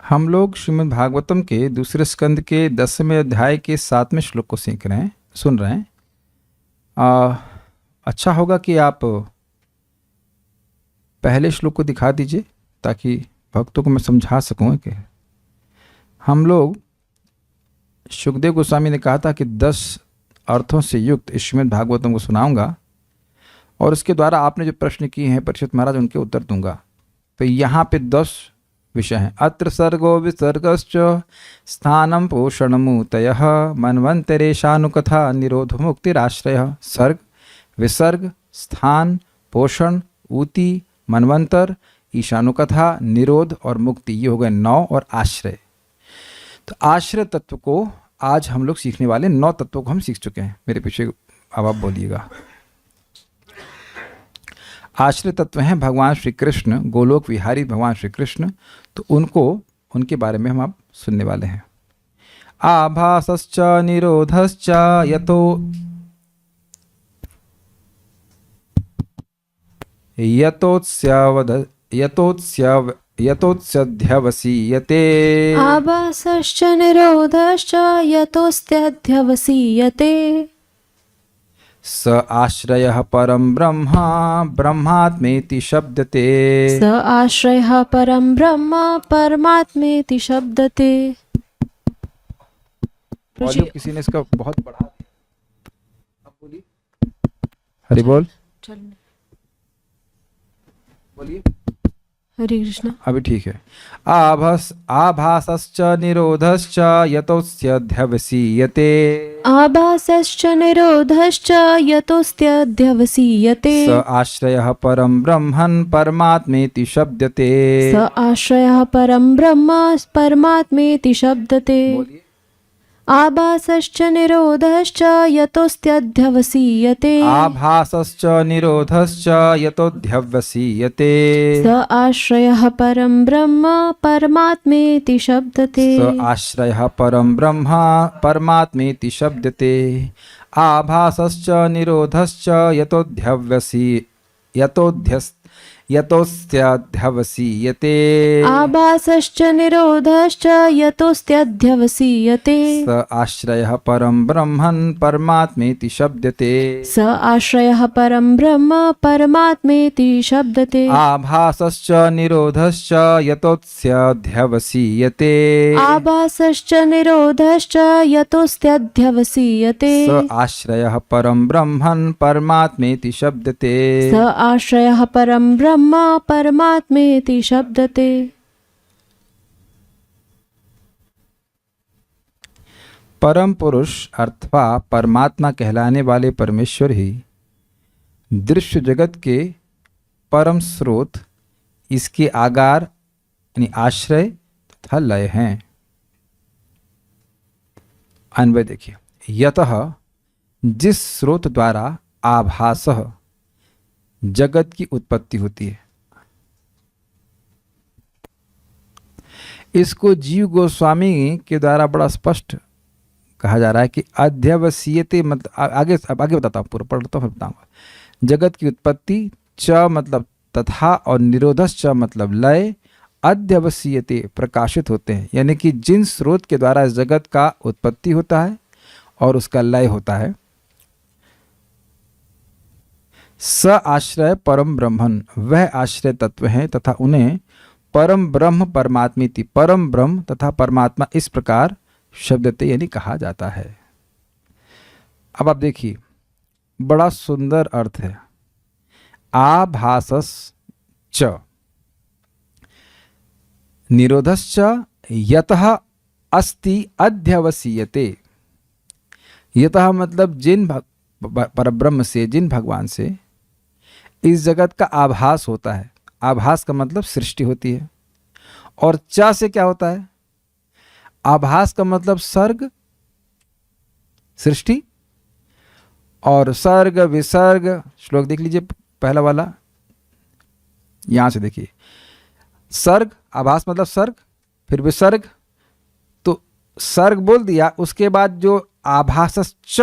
हम लोग श्रीमद् भागवतम के दूसरे स्कंद के 10वें अध्याय के 7वें श्लोक को सुन रहे हैं। अच्छा होगा कि आप पहले श्लोक को दिखा दीजिए ताकि भक्तों को मैं समझा सकूं कि हम लोग सुखदेव गोस्वामी ने कहा था कि 10 अर्थों से युक्त श्रीमद् भागवतम को सुनाऊंगा और उसके द्वारा आपने जो प्रश्न किए हैं परीक्षित महाराज उनके उत्तर दूंगा। तो यहाँ पे 10 विषय हैं। अत्र सर्गो विसर्गश्च स्थानम पोषणमूतयः मन्वन्तरेशानुकथा निरोध मुक्तिराश्रयः। सर्ग, विसर्ग, स्थान, पोषण, ऊति, मनवंतर, ईशानुकथा, निरोध और मुक्ति, ये हो गए 9 और आश्रय। तो आश्रय तत्व को आज हम लोग सीखने वाले 9 तत्वों को हम सीख चुके हैं। मेरे पीछे अब आप बोलिएगा। आश्रय तत्व हैं भगवान श्री कृष्ण, गोलोक विहारी भगवान श्री कृष्ण। तो उनके बारे में हम अब सुनने वाले हैं। आभासश्च निरोधश्च यतोऽध्यवसीयते। आभासश्च निरोधश्च यतोऽध्यवसीयते। स आश्रयः परं ब्रह्म ब्रह्मात्मेति शब्दते। स आश्रयः परं ब्रह्म परमात्मेति शब्दते। वॉल्यूम किसी ने इसका बहुत बढ़ा दिया। अब बोलिए। हरि बोल। बोलिए। हरे कृष्ण। अभी ठीक है। आभासश्च निरोधश्च यतोऽध्यवसीयते। आभासश्च निरोधश्च यतोऽध्यवसीयते। स आश्रयः परं ब्रह्मन् परमात्मेति शब्दते। स आश्रयः परं ब्रह्म परमात्मेति शब्दते। आभासश्च निरोधश्च यतोऽध्यवसीयते। आभासश्च निरोधश्च यतोऽध्यवसीयते। स आश्रयः परं ब्रह्म परमात्मेति शब्दते। स आश्रयः परं ब्रह्म परमात्मेति शब्दते। आभासश्च निरोधश्च यतोऽध्यवसीयते। आभासश्च निरोधश्च यतोऽध्यवसीयते। स आश्रयः परं ब्रह्मन् परमात्मेति शब्दते। स आश्रयः परं ब्रह्म परमात्मेति शब्दते। आभासश्च निरोधश्च यतोऽध्यवसीयते। आभासश्च निरोधश्च यतोऽध्यवसीयते। स आश्रयः परं ब्रह्मन् परमात्मेति शब्दते। स आश्रयः परं ब्रह्म परमात्मेति शब्दते। परम पुरुष अथवा परमात्मा कहलाने वाले परमेश्वर ही दृश्य जगत के परम स्रोत, इसके आगार यानी आश्रय तथा लय हैं। अन्वय देखिए। यतः जिस स्रोत द्वारा आभासः जगत की उत्पत्ति होती है, इसको जीव गोस्वामी के द्वारा बड़ा स्पष्ट कहा जा रहा है कि अध्यवसीयते मतलब आगे बताता हूँ, पूरा पढ़ता हूँ फिर बताऊंगा। जगत की उत्पत्ति, च मतलब तथा और निरोधश्च मतलब लय, अध्यवसीयते प्रकाशित होते हैं। यानी कि जिन स्रोत के द्वारा इस जगत का उत्पत्ति होता है और उसका लय होता है। स आश्रय परम ब्रह्मन, वह आश्रय तत्व हैं तथा उन्हें परम ब्रह्म परमात्मेति, परम ब्रह्म तथा परमात्मा इस प्रकार शब्दते यानी कहा जाता है। अब आप देखिए, बड़ा सुंदर अर्थ है। आभासश्च निरोधश्च यतः अस्ति अध्यवसीयते। यतः मतलब जिन परब्रह्म से, जिन भगवान से इस जगत का आभास होता है। आभास का मतलब सृष्टि होती है। और च से क्या होता है? आभास का मतलब सर्ग, सृष्टि। और सर्ग विसर्ग, श्लोक देख लीजिए पहला वाला, यहां से देखिए। सर्ग, आभास मतलब सर्ग, फिर विसर्ग, तो सर्ग बोल दिया। उसके बाद जो आभासश्च,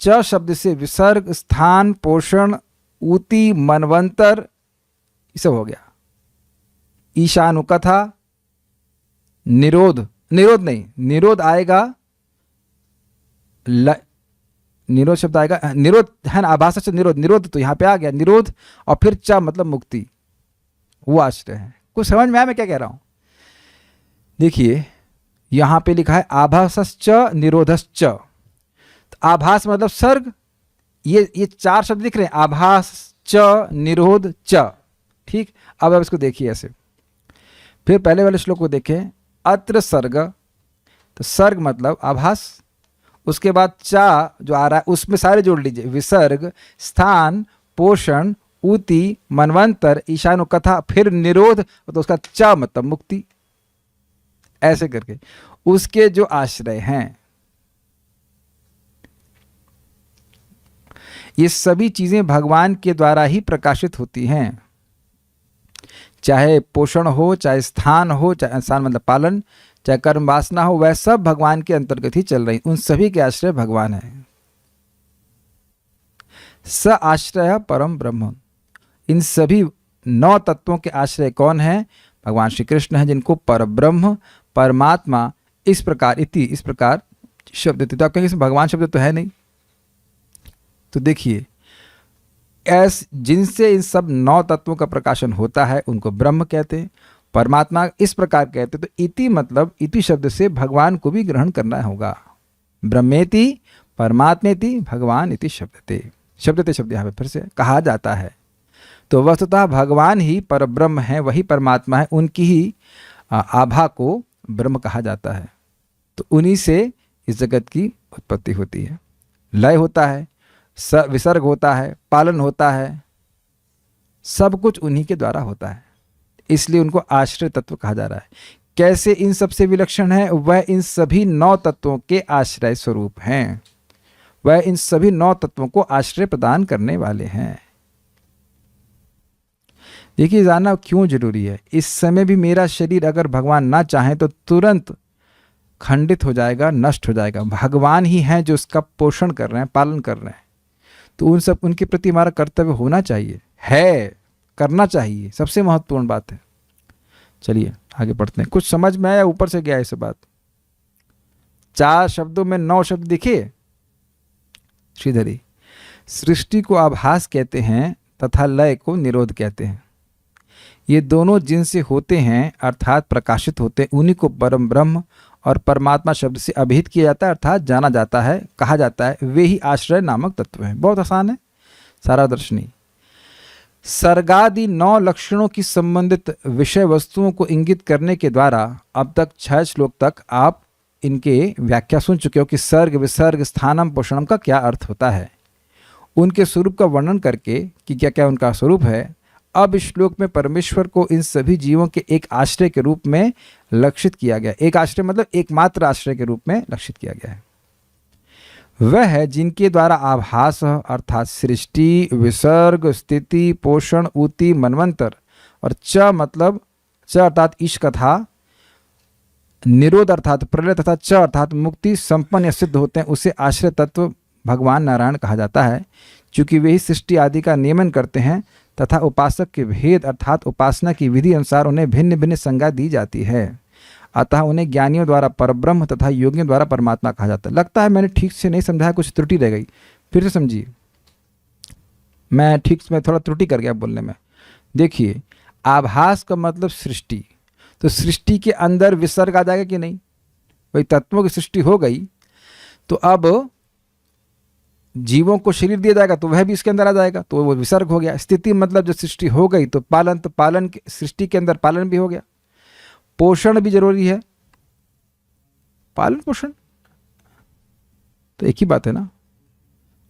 च शब्द से विसर्ग, स्थान, पोषण, ऊति, मनवंतर, ये सब हो गया। ईशानुकथा, निरोध, निरोध नहीं, निरोध आएगा, निरोध शब्द आएगा, निरोध है ना, आभास से निरोध, निरोध तो यहाँ पे आ गया निरोध, और फिर च मतलब मुक्ति, वो आश्रय है। कुछ समझ में आया मैं क्या कह रहा हूं? देखिए यहाँ पे लिखा है आभासश्च निरोधश्च। तो आभास मतलब सर्ग, ये चार शब्द दिख रहे हैं, आभास च निरोध च। ठीक, अब इसको देखिए ऐसे, फिर पहले वाले श्लोक को देखें, अत्र सर्ग, तो सर्ग मतलब आभास, उसके बाद चा जो आ रहा है उसमें सारे जोड़ लीजिए, विसर्ग, स्थान, पोषण, ऊति, मनवंतर, ईशानो कथा, फिर निरोध, तो उसका चा मतलब मुक्ति, ऐसे करके उसके जो आश्रय हैं। ये सभी चीजें भगवान के द्वारा ही प्रकाशित होती हैं, चाहे पोषण हो, चाहे स्थान हो, चाहे स्थान मतलब पालन, चाहे कर्म वासना हो, वह सब भगवान के अंतर्गत ही चल रही, उन सभी के आश्रय भगवान है। स आश्रय परम ब्रह्म, इन सभी 9 तत्वों के आश्रय कौन है? भगवान श्री कृष्ण है, जिनको परब्रह्म परमात्मा इस प्रकार इति, इस प्रकार शब्द देते। तो आप कहेंगे इसमें भगवान शब्द तो है नहीं, तो देखिए जिनसे इन सब 9 तत्वों का प्रकाशन होता है उनको ब्रह्म कहते हैं, परमात्मा इस प्रकार कहते हैं। तो इति मतलब इति शब्द से भगवान को भी ग्रहण करना होगा, ब्रह्मेति परमात्मेति भगवान इति शब्दते, शब्दते शब्द यहाँ पे फिर से कहा जाता है। तो वस्तुतः भगवान ही परब्रह्म है, वही परमात्मा है, उनकी ही आभा को ब्रह्म कहा जाता है। तो उन्हीं से इस जगत की उत्पत्ति होती है, लय होता है, विसर्ग होता है, पालन होता है, सब कुछ उन्हीं के द्वारा होता है, इसलिए उनको आश्रय तत्व कहा जा रहा है। कैसे इन सबसे विलक्षण है? वह इन सभी 9 तत्वों के आश्रय स्वरूप हैं, वह इन सभी 9 तत्वों को आश्रय प्रदान करने वाले हैं। देखिए जानना क्यों जरूरी है, इस समय भी मेरा शरीर अगर भगवान ना चाहे तो तुरंत खंडित हो जाएगा, नष्ट हो जाएगा। भगवान ही हैं जो उसका पोषण कर रहे हैं, पालन कर रहे हैं, तो उनके प्रति हमारा कर्तव्य होना चाहिए, है, करना चाहिए, सबसे महत्वपूर्ण बात है। चलिए आगे पढ़ते हैं। कुछ समझ में आया, ऊपर से गया ये सब बात? 4 शब्दों में 9 शब्द दिखे श्रीधरी। सृष्टि को आभास कहते हैं तथा लय को निरोध कहते हैं। ये दोनों जिनसे होते हैं अर्थात प्रकाशित होते हैं, उन्हीं को परम ब्रह्म और परमात्मा शब्द से अभिहित किया जाता है, अर्थात जाना जाता है, कहा जाता है। वे ही आश्रय नामक तत्व हैं। बहुत आसान है, सारा दर्शनी। सर्गादि 9 लक्षणों की संबंधित विषय वस्तुओं को इंगित करने के द्वारा अब तक 6 श्लोक तक आप इनके व्याख्या सुन चुके हो कि सर्ग, विसर्ग, स्थानम, पोषणम का क्या अर्थ होता है, उनके स्वरूप का वर्णन करके कि क्या क्या उनका स्वरूप है। अब इस श्लोक में परमेश्वर को इन सभी जीवों के एक आश्रय के रूप में लक्षित किया गया। एक आश्रय मतलब एकमात्र आश्रय के रूप में लक्षित किया गया है। वह है जिनके द्वारा आभास अर्थात सृष्टि, विसर्ग, स्थिति, पोषण, ऊति, मनवंतर और च मतलब च अर्थात ईश कथा, निरोध अर्थात प्रलय तथा च अर्थात मुक्ति संपन्न या सिद्ध होते हैं, उसे आश्रय तत्व भगवान नारायण कहा जाता है। चूँकि वे ही सृष्टि आदि का नियमन करते हैं तथा उपासक के भेद अर्थात उपासना की विधि अनुसार उन्हें भिन्न भिन्न संज्ञा दी जाती है, अतः उन्हें ज्ञानियों द्वारा परब्रह्म तथा योगियों द्वारा परमात्मा कहा जाता है। लगता है मैंने ठीक से नहीं समझाया, कुछ त्रुटि रह गई, फिर से समझिए। मैं ठीक से थोड़ा त्रुटि कर गया बोलने में। देखिए आभास का मतलब सृष्टि, तो सृष्टि के अंदर विसर्ग आ जाएगा कि नहीं? वही तत्वों की सृष्टि हो गई, तो अब जीवों को शरीर दिया जाएगा तो वह भी इसके अंदर आ जाएगा, तो वो विसर्ग हो गया। स्थिति मतलब जो सृष्टि हो गई, तो पालन सृष्टि के अंदर पालन भी हो गया। पोषण भी जरूरी है, पालन पोषण तो एक ही बात है ना,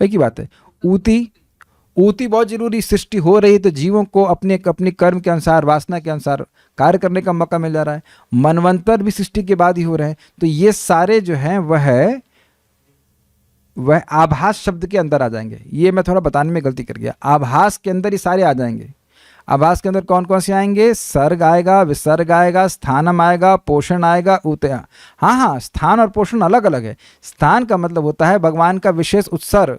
एक ही बात है। ऊति बहुत जरूरी, सृष्टि हो रही है तो जीवों को अपने अपने कर्म के अनुसार, वासना के अनुसार कार्य करने का मौका मिल जा रहा है। मनवंतर भी सृष्टि के बाद ही हो रहे हैं, तो ये सारे जो हैं वह आभास शब्द के अंदर आ जाएंगे। ये मैं थोड़ा बताने में गलती कर गया, आभास के अंदर ही सारे आ जाएंगे। आभास के अंदर कौन कौन से आएंगे? सर्ग आएगा, विसर्ग आएगा, स्थानम आएगा, पोषण आएगा, ऊतया। हाँ, स्थान और पोषण अलग अलग है। स्थान का मतलब होता है भगवान का विशेष उत्सर्ग,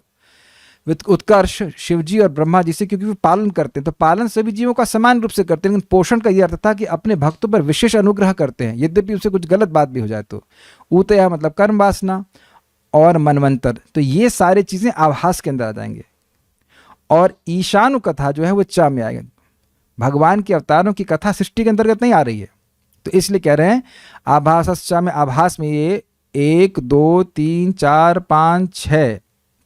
उत्कर्ष शिव जी और ब्रह्मा जी से, क्योंकि वो पालन करते हैं। तो पालन सभी जीवों का समान रूप से करते हैं, लेकिन पोषण का यह अर्थ था कि अपने भक्तों पर विशेष अनुग्रह करते हैं, यद्यपि उसे कुछ गलत बात भी हो जाए तो। ऊतया मतलब कर्म वासना और मनवंतर, तो ये सारी चीजें आभास के अंदर आ जाएंगे। और ईशानु कथा जो है वो च में आएगा। भगवान के अवतारों की कथा सृष्टि के अंतर्गत नहीं आ रही है, तो इसलिए कह रहे हैं आभास में, आभास में ये 1 2 3 4 5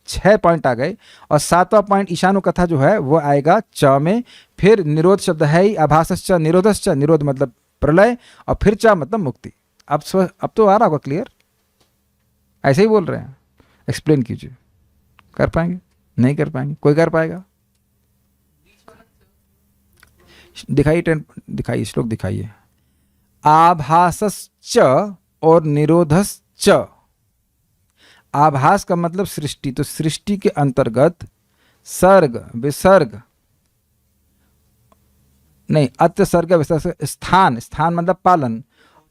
6 पॉइंट आ गए। और 7वां पॉइंट ईशानु कथा जो है वो आएगा च में। फिर निरोध शब्द है ही, आभासश्च निरोधश्च, निरोध मतलब प्रलय, और फिर च मतलब मुक्ति। अब तो आ रहा होगा क्लियर? ऐसे ही बोल रहे हैं, एक्सप्लेन कीजिए। कर पाएंगे? नहीं कर पाएंगे? कोई कर पाएगा? दिखाइए श्लोक दिखाइए। आभासश्च और निरोधश्च। आभास का मतलब सृष्टि, तो सृष्टि के अंतर्गत सर्ग विसर्ग नहीं, अत्य सर्ग विसर्ग, स्थान, स्थान मतलब पालन,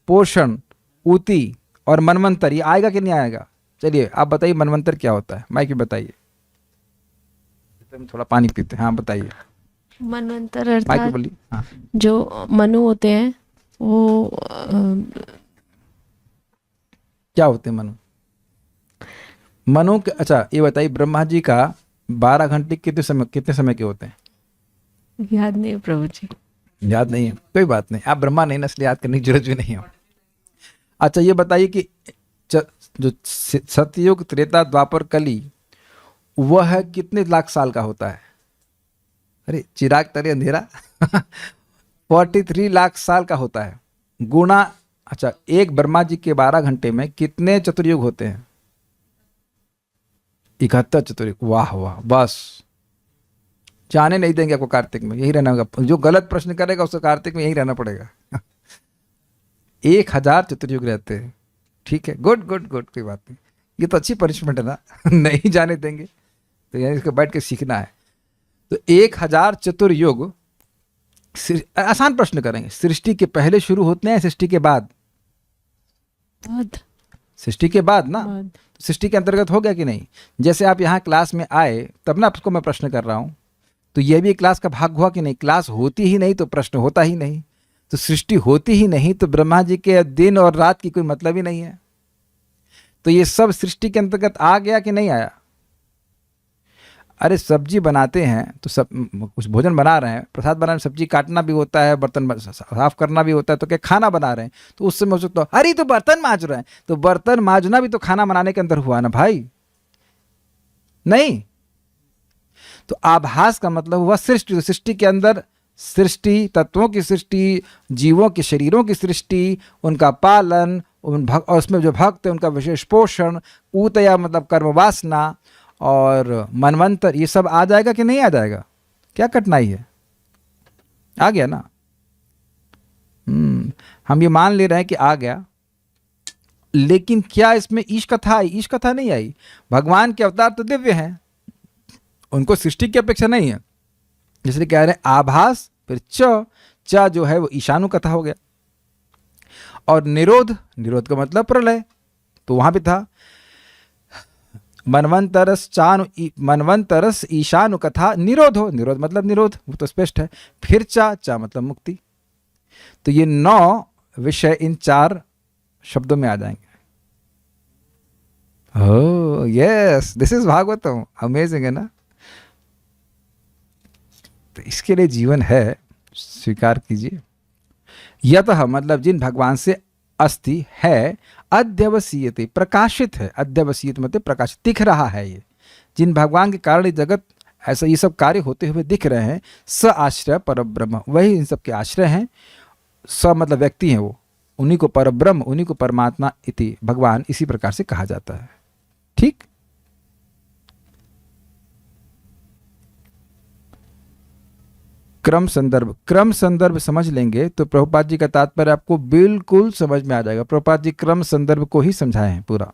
पोषण, ऊति और मनवंतर, ये आएगा कि नहीं आएगा? चलिए आप बताइए मनवंतर क्या होता है, माइक में बताइए। थोड़ा पानी पीते हैं, हाँ बताइए। मनवंतर माइक में अर्थात बोलिए। हाँ, जो मनु होते हैं वो क्या होते हैं मनु? मनु के, अच्छा ये बताइए, ब्रह्मा जी का 12 घंटे कितने समय के होते हैं? याद नहीं है प्रभु जी। याद नहीं है, कोई बात नहीं, आप ब्रह्मा नहीं, इसलिए याद करने की जरूरत भी नहीं है। अच्छा ये बताइए कि जो सतयुग त्रेता द्वापर कली वह कितने लाख साल का होता है? अरे चिराग तले अंधेरा 43 लाख साल का होता है। गुणा, अच्छा एक ब्रह्मा जी के 12 घंटे में कितने चतुर्युग होते हैं? 71 चतुर्युग। वाह वाह, बस जाने नहीं देंगे आपको कार्तिक में, यही रहना होगा। जो गलत प्रश्न करेगा उसको कार्तिक में यही रहना पड़ेगा। 1000 चतुर्युग रहते हैं। ठीक है, गुड गुड गुड, कोई बात नहीं, ये तो अच्छी पनिशमेंट है ना। नहीं जाने देंगे तो यानी इसको बैठ के सीखना है। तो 1000 चतुर्युग, आसान प्रश्न करेंगे, सृष्टि के पहले शुरू होते हैं सृष्टि के बाद? सृष्टि के बाद ना, तो सृष्टि के अंतर्गत हो गया कि नहीं? जैसे आप यहाँ क्लास में आए तब ना आपको मैं प्रश्न कर रहा हूँ, तो यह भी क्लास का भाग हुआ कि नहीं? क्लास होती ही नहीं तो प्रश्न होता ही नहीं, तो सृष्टि होती ही नहीं तो ब्रह्मा जी के दिन और रात की कोई मतलब ही नहीं है। तो ये सब सृष्टि के अंतर्गत आ गया कि नहीं आया? अरे सब्जी बनाते हैं तो सब कुछ भोजन बना रहे हैं, प्रसाद बना रहे हैं, सब्जी काटना भी होता है, बर्तन साफ करना भी होता है, तो क्या खाना बना रहे हैं तो उस समय हो सकता है अरे तो बर्तन मांज रहे हैं, तो बर्तन मांजना भी तो खाना बनाने के अंदर हुआ ना भाई? नहीं। तो आभास का मतलब हुआ सृष्टि, तो सृष्टि के अंदर सृष्टि, तत्वों की सृष्टि, जीवों के शरीरों की सृष्टि, उनका पालन, और उसमें जो भक्त है उनका विशेष पोषण, ऊतया मतलब कर्म वासना और मनवंतर, ये सब आ जाएगा कि नहीं आ जाएगा? क्या कठिनाई है? आ गया ना? हम ये मान ले रहे हैं कि आ गया, लेकिन क्या इसमें ईश कथा आई? ईश कथा नहीं आई। भगवान के अवतार तो दिव्य हैं, उनको सृष्टि की अपेक्षा नहीं है, इसलिए कह रहे हैं आभास, फिर च जो है वो ईशानु कथा हो गया। और निरोध, निरोध का मतलब प्रलय, तो वहां भी था मनवंतरस ईशानु कथा निरोधो, निरोध मतलब निरोध, वो तो स्पष्ट है। फिर चा मतलब मुक्ति। तो ये 9 विषय इन 4 शब्दों में आ जाएंगे। Oh yes, this is Bhagavatam, amazing है ना? तो इसके लिए जीवन है, स्वीकार कीजिए। यतः मतलब जिन भगवान से अस्ति है, अध्यवसीयते प्रकाशित है, अध्यवसीयत मतलब प्रकाशित, दिख रहा है। ये जिन भगवान के कारण जगत ऐसा ये सब कार्य होते हुए दिख रहे हैं, स आश्रय परब्रह्म, वही इन सब के आश्रय हैं। स मतलब व्यक्ति हैं, वो उन्हीं को परब्रह्म, उन्हीं को परमात्मा इति भगवान इसी प्रकार से कहा जाता है। ठीक, क्रम संदर्भ समझ लेंगे तो प्रभुपाद जी का तात्पर्य आपको बिल्कुल समझ में आ जाएगा। प्रभुपाद जी क्रम संदर्भ को ही समझाए हैं पूरा।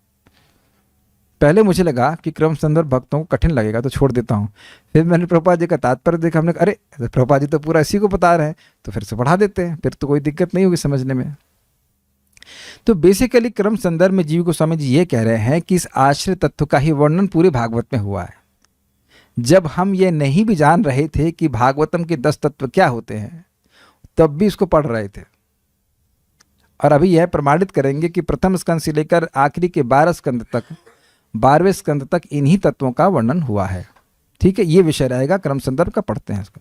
पहले मुझे लगा कि क्रम संदर्भ भक्तों को कठिन लगेगा तो छोड़ देता हूँ, फिर मैंने प्रभुपाद जी का तात्पर्य देखा, हमने अरे प्रभुपाद जी तो पूरा इसी को बता रहे हैं, तो फिर से पढ़ा देते हैं, फिर तो कोई दिक्कत नहीं होगी समझने में। तो बेसिकली क्रम संदर्भ में जीव गोस्वामी जी ये कह रहे हैं कि इस आश्रय तत्व का ही वर्णन पूरे भागवत में हुआ है। जब हम ये नहीं भी जान रहे थे कि भागवतम के 10 तत्व क्या होते हैं, तब भी इसको पढ़ रहे थे। और अभी यह प्रमाणित करेंगे कि प्रथम स्कंद से लेकर आखिरी के 12 स्कंद तक, 12वें स्कंद तक इन्हीं तत्वों का वर्णन हुआ है। ठीक है, ये विषय रहेगा, क्रम संदर्भ का पढ़ते हैं इसको।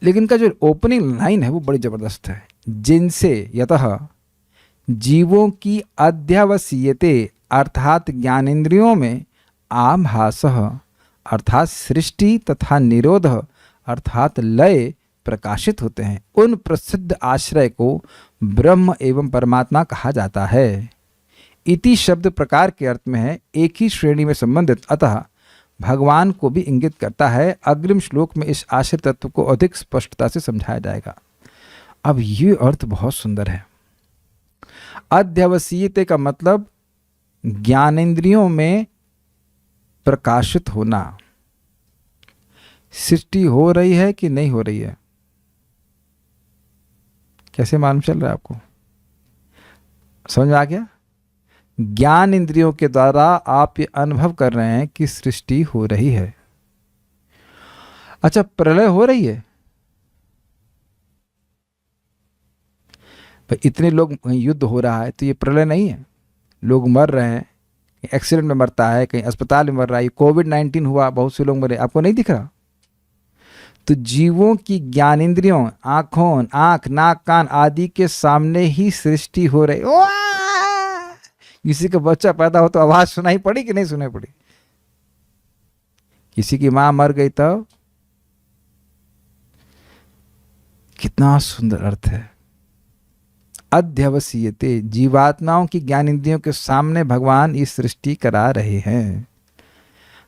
लेकिन इनका जो ओपनिंग लाइन है वो बड़ी जबरदस्त है। जिनसे यतः जीवों की अध्यावसीयते अर्थात ज्ञानेन्द्रियों में आभासः अर्थात सृष्टि तथा निरोध अर्थात लय प्रकाशित होते हैं, उन प्रसिद्ध आश्रय को ब्रह्म एवं परमात्मा कहा जाता है। इति शब्द प्रकार के अर्थ में है एक ही श्रेणी में संबंधित, अतः भगवान को भी इंगित करता है। अग्रिम श्लोक में इस आश्रय तत्व को अधिक स्पष्टता से समझाया जाएगा। अब ये अर्थ बहुत सुंदर है। अध्यवसीयते का मतलब ज्ञानेंद्रियों में प्रकाशित होना। सृष्टि हो रही है कि नहीं हो रही है, कैसे मालूम चल रहा है आपको? समझ में आ गया? ज्ञान इंद्रियों के द्वारा आप ये अनुभव कर रहे हैं कि सृष्टि हो रही है। अच्छा, प्रलय हो रही है? भाई इतने लोग, युद्ध हो रहा है तो ये प्रलय नहीं है? लोग मर रहे हैं, एक्सीडेंट में मरता है, कहीं अस्पताल में मर रहा है, कोविड-19 हुआ, बहुत से लोग मरे, आपको नहीं दिख रहा? तो जीवों की ज्ञानेंद्रियों, आंखों, आंख, नाक, कान आदि के सामने ही सृष्टि हो रही। किसी का बच्चा पैदा हो तो आवाज सुनाई पड़ी कि नहीं सुनाई पड़ी? किसी की मां मर गई तब? कितना सुंदर अर्थ है। अध्यवसीयते, जीवात्माओं की ज्ञानेंद्रियों के सामने भगवान इस सृष्टि करा रहे हैं।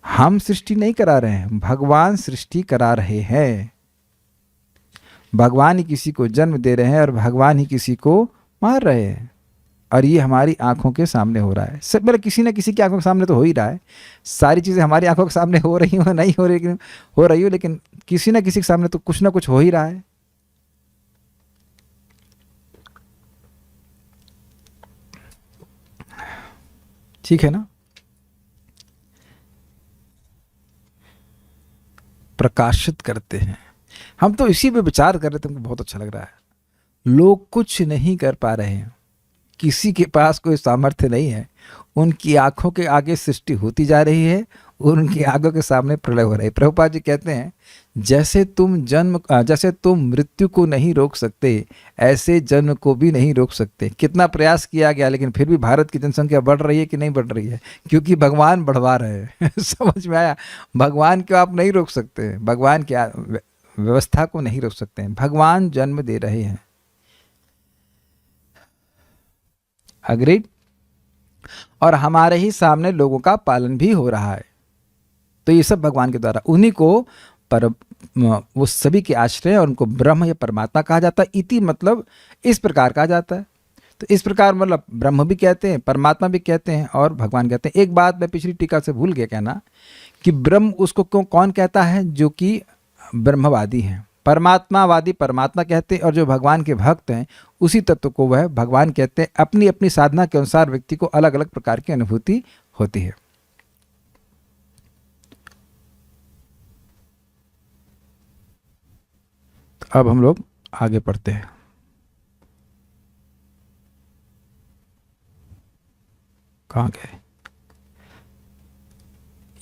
हम सृष्टि नहीं करा रहे हैं, भगवान सृष्टि करा रहे हैं। भगवान ही किसी को जन्म दे रहे हैं और भगवान ही किसी को मार रहे हैं, और ये हमारी आंखों के सामने हो रहा है। सब मतलब किसी न किसी की आंखों के सामने तो हो ही रहा है। सारी चीज़ें हमारी आंखों के सामने हो रही हो नहीं हो रही हो, लेकिन किसी न किसी के सामने तो कुछ ना कुछ हो ही रहा है। ठीक है ना? प्रकाशित करते हैं। हम तो इसी पे विचार कर रहे थे, हमको बहुत अच्छा लग रहा है। लोग कुछ नहीं कर पा रहे हैं, किसी के पास कोई सामर्थ्य नहीं है, उनकी आंखों के आगे सृष्टि होती जा रही है और उनकी आंखों के सामने प्रलय हो रही है। प्रभुपाद जी कहते हैं, जैसे तुम मृत्यु को नहीं रोक सकते, ऐसे जन्म को भी नहीं रोक सकते। कितना प्रयास किया गया, लेकिन फिर भी भारत की जनसंख्या बढ़ रही है कि नहीं बढ़ रही है? क्योंकि भगवान बढ़वा रहे हैं। समझ में आया? भगवान को आप नहीं रोक सकते, भगवान की व्यवस्था को नहीं रोक सकते हैं। भगवान जन्म दे रहे हैं। अग्रीड? और हमारे ही सामने लोगों का पालन भी हो रहा है। तो ये सब भगवान के द्वारा, उन्हीं को वो सभी के आश्रय और उनको ब्रह्म या परमात्मा कहा जाता है। इति मतलब इस प्रकार कहा जाता है। तो इस प्रकार मतलब ब्रह्म भी कहते हैं, परमात्मा भी कहते हैं और भगवान कहते हैं। एक बात मैं पिछली टीका से भूल गया कहना, कि ब्रह्म उसको कौन कहता है? जो कि ब्रह्मवादी हैं। परमात्मावादी परमात्मा कहते हैं, और जो भगवान के भक्त हैं उसी तत्व को वह भगवान कहते हैं। अपनी अपनी साधना के अनुसार व्यक्ति को अलग अलग प्रकार की अनुभूति होती है। तो अब हम लोग आगे पढ़ते हैं। कहाँ गए?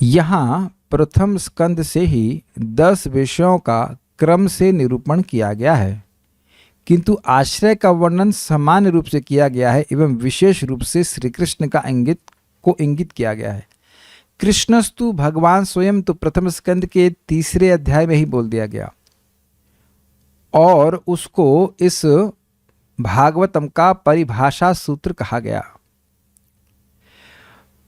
यहां प्रथम स्कंद से ही 10 विषयों का क्रम से निरूपण किया गया है, किंतु आश्रय का वर्णन सामान्य रूप से किया गया है एवं विशेष रूप से श्री कृष्ण का इंगित किया गया है। कृष्णस्तु भगवान स्वयं तो प्रथम स्कंद के 3 अध्याय में ही बोल दिया गया, और उसको इस भागवतम का परिभाषा सूत्र कहा गया।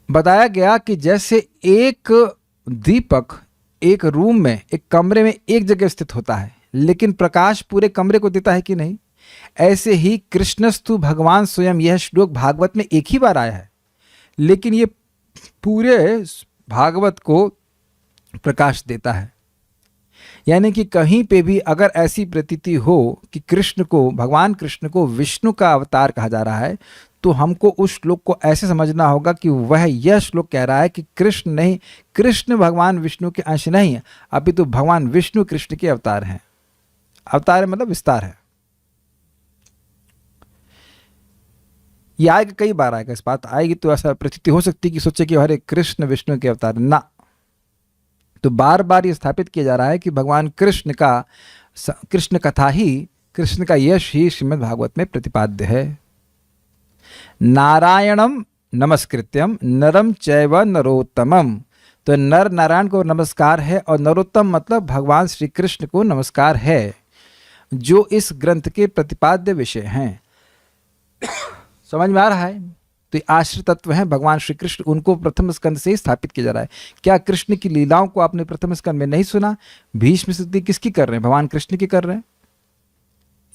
बताया गया कि जैसे एक दीपक एक रूम में, एक कमरे में एक जगह स्थित होता है, लेकिन प्रकाश पूरे कमरे को देता है कि नहीं, ऐसे ही कृष्णस्तु भगवान स्वयं, यह श्लोक भागवत में एक ही बार आया है, लेकिन ये पूरे भागवत को प्रकाश देता है। यानी कि कहीं पे भी अगर ऐसी प्रतीति हो कि भगवान कृष्ण को विष्णु का अवतार कहा जा रहा है, तो हमको उस श्लोक को ऐसे समझना होगा कि वह यह श्लोक कह रहा है कि कृष्ण नहीं, कृष्ण भगवान विष्णु के अंश नहीं है, अपितु भगवान विष्णु कृष्ण के अवतार हैं। अवतार मतलब विस्तार है। यह आएगा, कई बार आएगा, इस बात आएगी तो ऐसा प्रतीति हो सकती है कि सोचे कि अरे कृष्ण विष्णु के अवतार ना। तो बार बार ये स्थापित किया जा रहा है कि भगवान कृष्ण का, कृष्ण कथा ही, कृष्ण का यश ही श्रीमद् भागवत में प्रतिपाद्य है। नारायणम नमस्कृत्यम नरम चैव नरोत्तमम, तो नर नारायण को नमस्कार है और नरोत्तम मतलब भगवान श्री कृष्ण को नमस्कार है, जो इस ग्रंथ के प्रतिपाद्य विषय हैं। समझ में आ रहा है? तो ये आश्रित तत्व हैं भगवान श्री कृष्ण, उनको प्रथम स्कंद से ही स्थापित किया जा रहा है। क्या कृष्ण की लीलाओं को आपने प्रथम स्कंद में नहीं सुना? भीष्म स्तुति किसकी कर रहे हैं? भगवान कृष्ण की कर रहे हैं।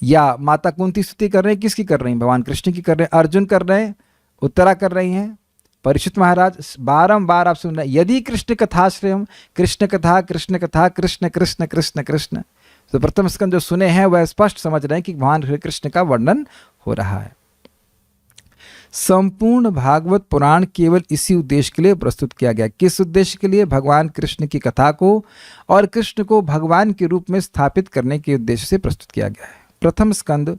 या माता कुंती स्तुति कर रहे हैं, किसकी कर रही हैं? भगवान कृष्ण की कर रहे हैं। अर्जुन कर रहे हैं, उत्तरा कर रही हैं, परीक्षित महाराज बारंबार आप सुन रहे हैं, यदि कृष्ण कथाश्रयम, कृष्ण कथा कृष्ण कथा कृष्ण कृष्ण कृष्ण कृष्ण। तो प्रथम स्कंद जो सुने हैं वह स्पष्ट समझ रहे हैं कि भगवान श्री कृष्ण का वर्णन हो रहा है। संपूर्ण भागवत पुराण केवल इसी उद्देश्य के लिए प्रस्तुत किया गया। किस उद्देश्य के लिए? भगवान कृष्ण की कथा को और कृष्ण को भगवान के रूप में स्थापित करने के उद्देश्य से प्रस्तुत किया गया है। प्रथम स्कंद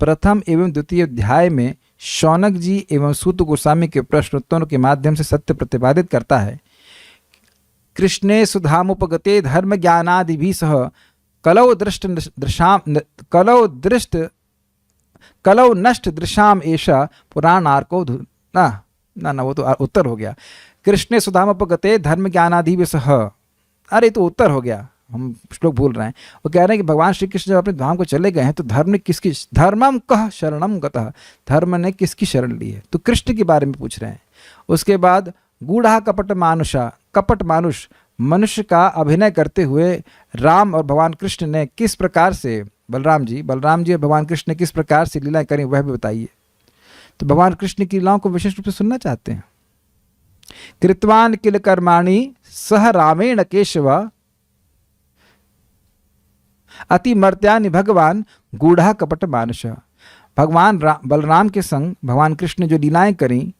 प्रथम एवं द्वितीय अध्याय में शौनक जी एवं सूत गोस्वामी के प्रश्नोत्तरों के माध्यम से सत्य प्रतिपादित करता है। कृष्णे सुधामुपगते धर्म ज्ञानादि भी सह कलौ नष्ट दृशाम ऐसा पुराणार्को ना वो तो उत्तर हो गया। कृष्णे सुधामुपगते धर्म ज्ञानादि भी सह, अरे तो उत्तर हो गया, हम श्लोक भूल रहे हैं। वो कह रहे हैं कि भगवान श्री कृष्ण जब अपने धाम को चले गए हैं तो धर्म ने किसकी, धर्मम कह शरणम गतः, धर्म ने किसकी शरण ली है? तो कृष्ण के बारे में पूछ रहे हैं। उसके बाद गूढ़ा कपट मानुषा, कपट मानुष मनुष्य का अभिनय करते हुए राम और भगवान कृष्ण ने किस प्रकार से, बलराम जी और भगवान कृष्ण ने किस प्रकार से लीलाएं करी वह भी बताइए। तो भगवान कृष्ण की लीलाओं को विशेष रूप से सुनना चाहते हैं। कृतवान किल कर्माणि सह रामेण केशव अति मर्त्यानि भगवान गूढ़ा कपट मानुष। भगवान बलराम के संग भगवान कृष्ण ने जो लीलाएं करी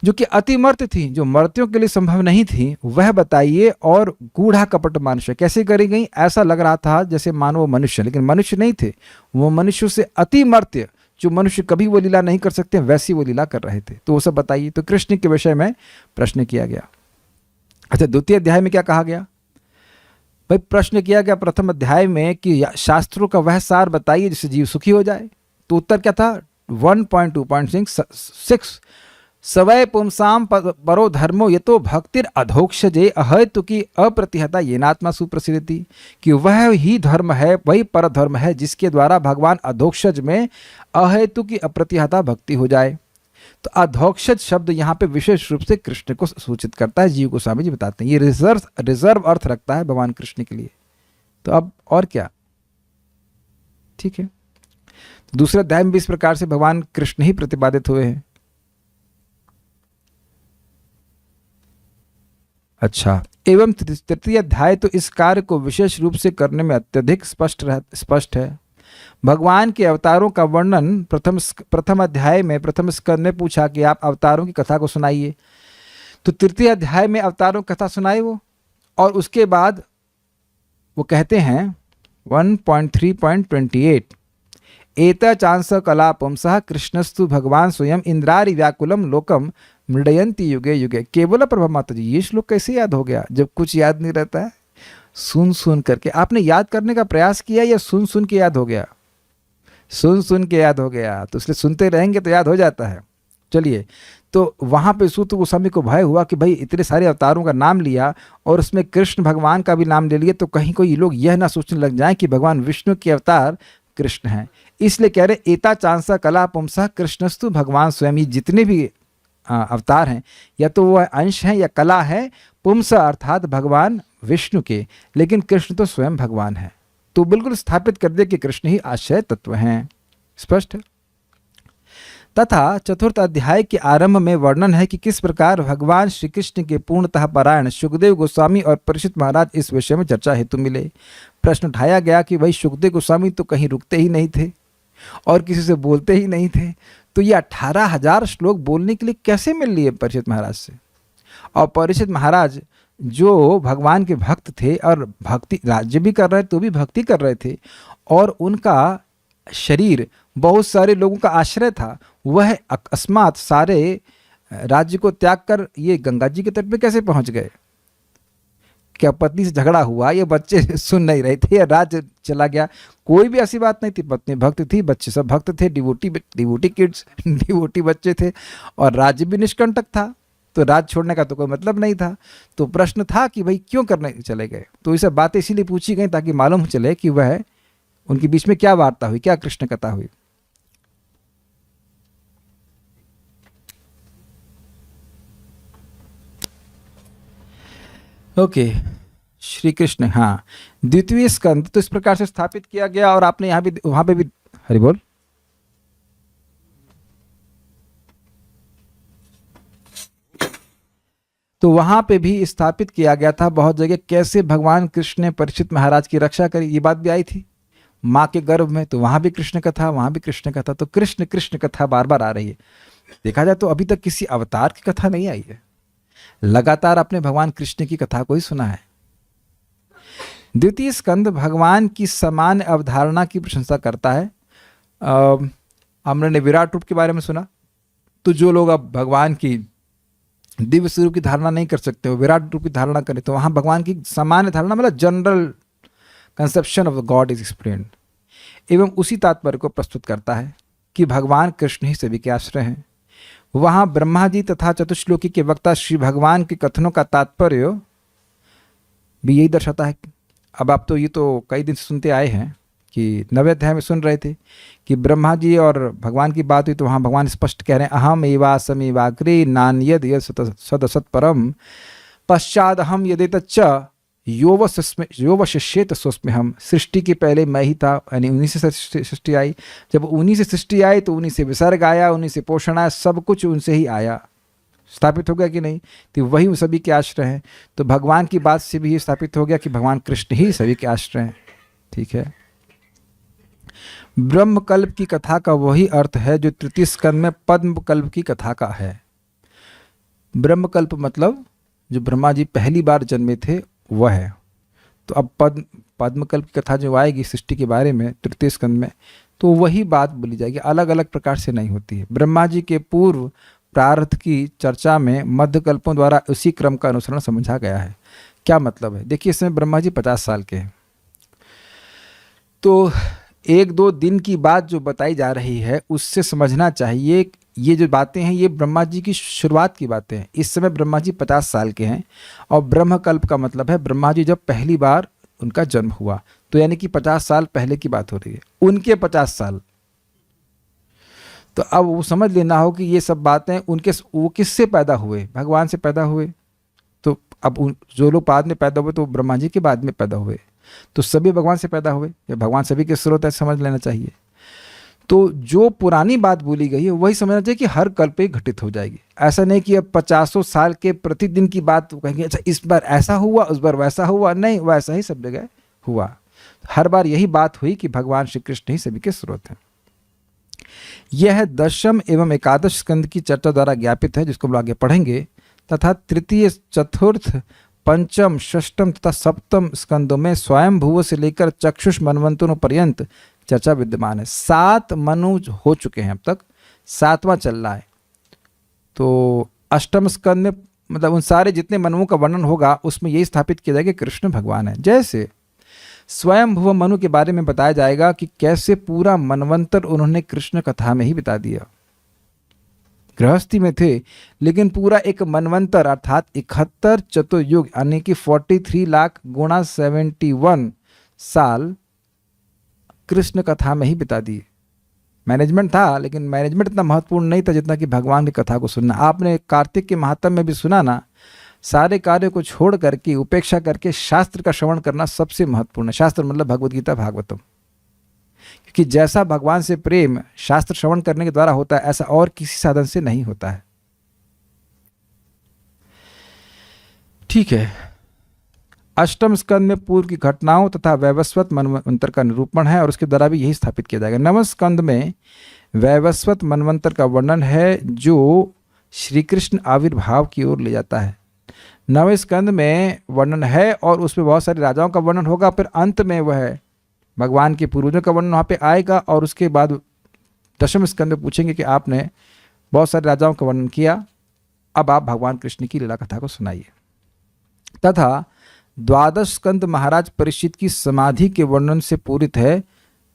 जो कि अति मर्त्य थी, जो मर्त्यों के लिए संभव नहीं थी, वह बताइए। और गूढ़ा कपट मनुष्य कैसे करी गई? ऐसा लग रहा था जैसे मानो वो मनुष्य, लेकिन मनुष्य नहीं थे, वो मनुष्य से अति मर्त्य, जो मनुष्य कभी वो लीला नहीं कर सकते वैसी वो लीला कर रहे थे। तो वो सब बताइए। तो कृष्ण के विषय में प्रश्न किया गया। अच्छा, द्वितीय अध्याय में क्या कहा गया? भाई प्रश्न किया गया प्रथम अध्याय में कि शास्त्रों का वह सार बताइए जिससे जीव सुखी हो जाए। तो उत्तर क्या था? 1.2.6 सवय पुंसाम परो धर्मो यतो भक्तिर अधोक्षजे अहेतु की अप्रतिहता येनात्मा सुप्रसिद्धि, कि वह ही धर्म है, वही पर धर्म है जिसके द्वारा भगवान अधोक्षज में अहेतु की अप्रतिहता भक्ति हो जाए। तो अधोक्षज शब्द यहाँ पे विशेष रूप से कृष्ण को सूचित करता है। जीव गोस्वामी जी बताते हैं ये रिजर्व अर्थ रखता है भगवान कृष्ण के लिए। तो अब और क्या, ठीक है। दूसरे अध्याय में भी इस प्रकार से भगवान कृष्ण ही प्रतिपादित हुए हैं। अच्छा, एवं तृतीय अध्याय तो इस कार्य को विशेष रूप से करने में अत्यधिक स्पष्ट है। भगवान के अवतारों का वर्णन प्रथम अध्याय में प्रथम स्कंद में पूछा कि आप अवतारों की कथा को सुनाइए। तो तृतीय अध्याय में अवतारों की कथा सुनाई वो, और उसके बाद वो कहते हैं 1.3.28 एता चांस कला पुंसः कृष्णस्तु भगवान स्वयं इंद्रारि व्याकुलम लोकम मृडयंती युगे युगे। केवल प्रभा माता जी, ये श्लोक कैसे याद हो गया जब कुछ याद नहीं रहता है? सुन सुन करके आपने याद करने का प्रयास किया या सुन सुन के याद हो गया? सुन सुन के याद हो गया, तो इसलिए सुनते रहेंगे तो याद हो जाता है। चलिए, तो वहाँ पे सूत गोस्वामी को भय हुआ कि भाई इतने सारे अवतारों का नाम लिया और उसमें कृष्ण भगवान का भी नाम ले लिया, तो कहीं कोई लोग यह ना सोचने लग जाएं कि भगवान विष्णु के अवतार कृष्ण हैं। इसलिए कह रहे एता चांसा कला पुंसा कृष्णस्तु भगवान स्वयं। ये जितने भी अवतार हैं या तो वह अंश हैं या कला है, पुंसा अर्थात भगवान विष्णु के, लेकिन कृष्ण तो स्वयं भगवान है। तो बिल्कुल स्थापित कर दिया कि कृष्ण ही आश्रय तत्व हैं। स्पष्ट। तथा चतुर्थ अध्याय के आरंभ में वर्णन है कि किस प्रकार भगवान श्री कृष्ण के पूर्णतः पारायण सुखदेव गोस्वामी और परीक्षित महाराज इस विषय में चर्चा हेतु मिले। प्रश्न उठाया गया कि भाई सुखदेव गोस्वामी तो कहीं रुकते ही नहीं थे और किसी से बोलते ही नहीं थे, तो ये 18,000 श्लोक बोलने के लिए कैसे मिल लिए परीक्षित महाराज से? और परीक्षित महाराज जो भगवान के भक्त थे और भक्ति राज्य भी कर रहे थे तो भी भक्ति कर रहे थे, और उनका शरीर बहुत सारे लोगों का आश्रय था, वह अकस्मात सारे राज्य को त्याग कर ये गंगा जी के तट पे कैसे पहुंच गए? क्या पत्नी से झगड़ा हुआ, ये बच्चे सुन नहीं रहे थे, या राज्य चला गया? कोई भी ऐसी बात नहीं थी। पत्नी भक्त थी, बच्चे सब भक्त थे, डिवोटी किड्स डिवोटी बच्चे थे, और राज्य भी निष्कंटक था, तो राज छोड़ने का तो कोई मतलब नहीं था। तो प्रश्न था कि भाई क्यों करने चले गए? तो ये सब बातें इसीलिए पूछी गई ताकि मालूम चले कि वह उनके बीच में क्या वार्ता हुई, क्या कृष्ण कथा हुई। ओके, श्री कृष्ण, हाँ, द्वितीय स्कंद तो इस प्रकार से स्थापित किया गया, और आपने यहां भी, वहां पे भी, हरि बोल, तो वहां पे भी स्थापित किया गया था बहुत जगह कैसे भगवान कृष्ण ने परीक्षित महाराज की रक्षा करी। ये बात भी आई थी माँ के गर्भ में, तो वहां भी कृष्ण कथा, वहां भी कृष्ण कथा। तो कृष्ण कृष्ण कथा बार बार आ रही है। देखा जाए तो अभी तक किसी अवतार की कथा नहीं आई है, लगातार आपने भगवान कृष्ण की कथा को ही सुना है। द्वितीय स्कंद भगवान की समान अवधारणा की प्रशंसा करता है। हमने विराट रूप के बारे में सुना, तो जो लोग अब भगवान की दिव्य स्वरूप की धारणा नहीं कर सकते, वो विराट रूप की धारणा करें, तो वहां भगवान की सामान्य धारणा मतलब general conception of the God is explained, एवं उसी तात्पर्य को प्रस्तुत करता है कि भगवान कृष्ण ही सभी के आश्रय हैं। वहां ब्रह्मा जी तथा चतुश्लोकी के वक्ता श्री भगवान के कथनों का तात्पर्य भी यही दर्शाता है। अब आप तो ये तो कई दिन से सुनते आए हैं कि 9वें अध्याय में सुन रहे थे कि ब्रह्मा जी और भगवान की बात हुई, तो वहाँ भगवान स्पष्ट कह रहे हैं, अहम एवासम एवाग्रे नान्यद यद सदसत परम पश्चाद अहम यदेतच्च योवशिष्येत स्वस्म्य हम। सृष्टि के पहले मैं ही था, यानी उन्हीं से सृष्टि आई, जब उन्हीं से सृष्टि आई तो उन्हीं से विसर्ग आया, उन्हीं से पोषण आया, सब कुछ उनसे ही आया। स्थापित हो गया कि नहीं? तो वही उन सभी के आश्रय हैं। तो भगवान की बात से भी ये स्थापित हो गया कि भगवान कृष्ण ही सभी के आश्रय हैं। ठीक है, ब्रह्मकल्प की कथा का वही अर्थ है जो तृतीय स्कंद में पद्मकल्प की कथा का है। ब्रह्मकल्प मतलब जो ब्रह्मा जी पहली बार जन्मे थे वह है। तो अब पद्मकल्प की कथा जो आएगी सृष्टि के बारे में तृतीय स्कंद में, तो वही बात बोली जाएगी, अलग अलग प्रकार से नहीं होती है। ब्रह्मा जी के पूर्व प्रारब्ध की चर्चा में मध्यकल्पों द्वारा उसी क्रम का अनुसरण समझा गया है। क्या मतलब है? देखिए, इसमें ब्रह्मा जी 50 साल के हैं, तो 1-2 दिन की बात जो बताई जा रही है उससे समझना चाहिए ये जो बातें हैं ये ब्रह्मा जी की शुरुआत की बातें हैं। इस समय ब्रह्मा जी 50 साल के हैं, और ब्रह्मकल्प का मतलब है ब्रह्मा जी जब पहली बार उनका जन्म हुआ, तो यानी कि 50 साल पहले की बात हो रही है, उनके 50 साल। तो अब वो समझ लेना हो कि ये सब बातें वो किससे पैदा हुए? भगवान से पैदा हुए। तो अब जो लोग बाद में पैदा हुए तो ब्रह्मा जी के बाद में पैदा हुए, तो सभी भगवान से पैदा हुए, या भगवान सभी के स्रोत है, समझ लेना चाहिए। तो जो पुरानी बात बोली गई है वही समझना चाहिए कि हर कल्प पे घटित हो जाएगी। ऐसा नहीं कि अब 50 साल के प्रतिदिन की बात कहेंगे, अच्छा इस बार ऐसा हुआ, उस बार वैसा हुआ, नहीं, वैसा ही सब जगह हुआ। हर बार यही बात हुई कि भगवान श्री कृष्ण ही सभी के स्रोत हैं। यह दशम एवं एकादश स्कंद की चर्चा द्वारा ज्ञापित है, जिसको हम आगे पढ़ेंगे, तथा तृतीय, चतुर्थ, पंचम, षष्टम तथा सप्तम स्कंदों में स्वयं भूव से लेकर चक्षुष मनवंतरों पर्यंत चर्चा विद्यमान है। 7 मनु हो चुके हैं अब तक, 7वां चल रहा है। तो अष्टम स्कंद में मतलब उन सारे जितने मनुओं का वर्णन होगा उसमें यही स्थापित किया जाएगा कि कृष्ण भगवान है। जैसे स्वयं भुव मनु के बारे में बताया जाएगा कि कैसे पूरा मनवंतर उन्होंने कृष्ण कथा में ही बिता दिया। गृहस्थी में थे, लेकिन पूरा एक मनवंतर अर्थात 71 चतुर्युग यानी कि 43 लाख गुणा 71 साल कृष्ण कथा में ही बिता दिए। मैनेजमेंट था, लेकिन मैनेजमेंट इतना महत्वपूर्ण नहीं था जितना कि भगवान की कथा को सुनना। आपने कार्तिक के महात्म में भी सुना ना, सारे कार्य को छोड़ करके, उपेक्षा करके शास्त्र का श्रवण करना सबसे महत्वपूर्ण है। शास्त्र मतलब भगवद गीता, भागवतम। क्योंकि जैसा भगवान से प्रेम शास्त्र श्रवण करने के द्वारा होता है, ऐसा और किसी साधन से नहीं होता है। ठीक है, अष्टम स्कंद में पूर्व की घटनाओं तथा वैवस्वत मनवंतर का निरूपण है और उसके द्वारा भी यही स्थापित किया जाएगा। नवम स्कंद में वैवस्वत मनवंतर का वर्णन है जो श्री कृष्ण आविर्भाव की ओर ले जाता है। नवें स्कंद में वर्णन है और उसमें बहुत सारे राजाओं का वर्णन होगा। फिर अंत में वह भगवान के पूर्वजों का वर्णन वहाँ पे आएगा और उसके बाद दशम स्कंद में पूछेंगे कि आपने बहुत सारे राजाओं का वर्णन किया, अब आप भगवान कृष्ण की लीला कथा को सुनाइए। तथा द्वादश स्कंद महाराज परीक्षित की समाधि के वर्णन से पूरित है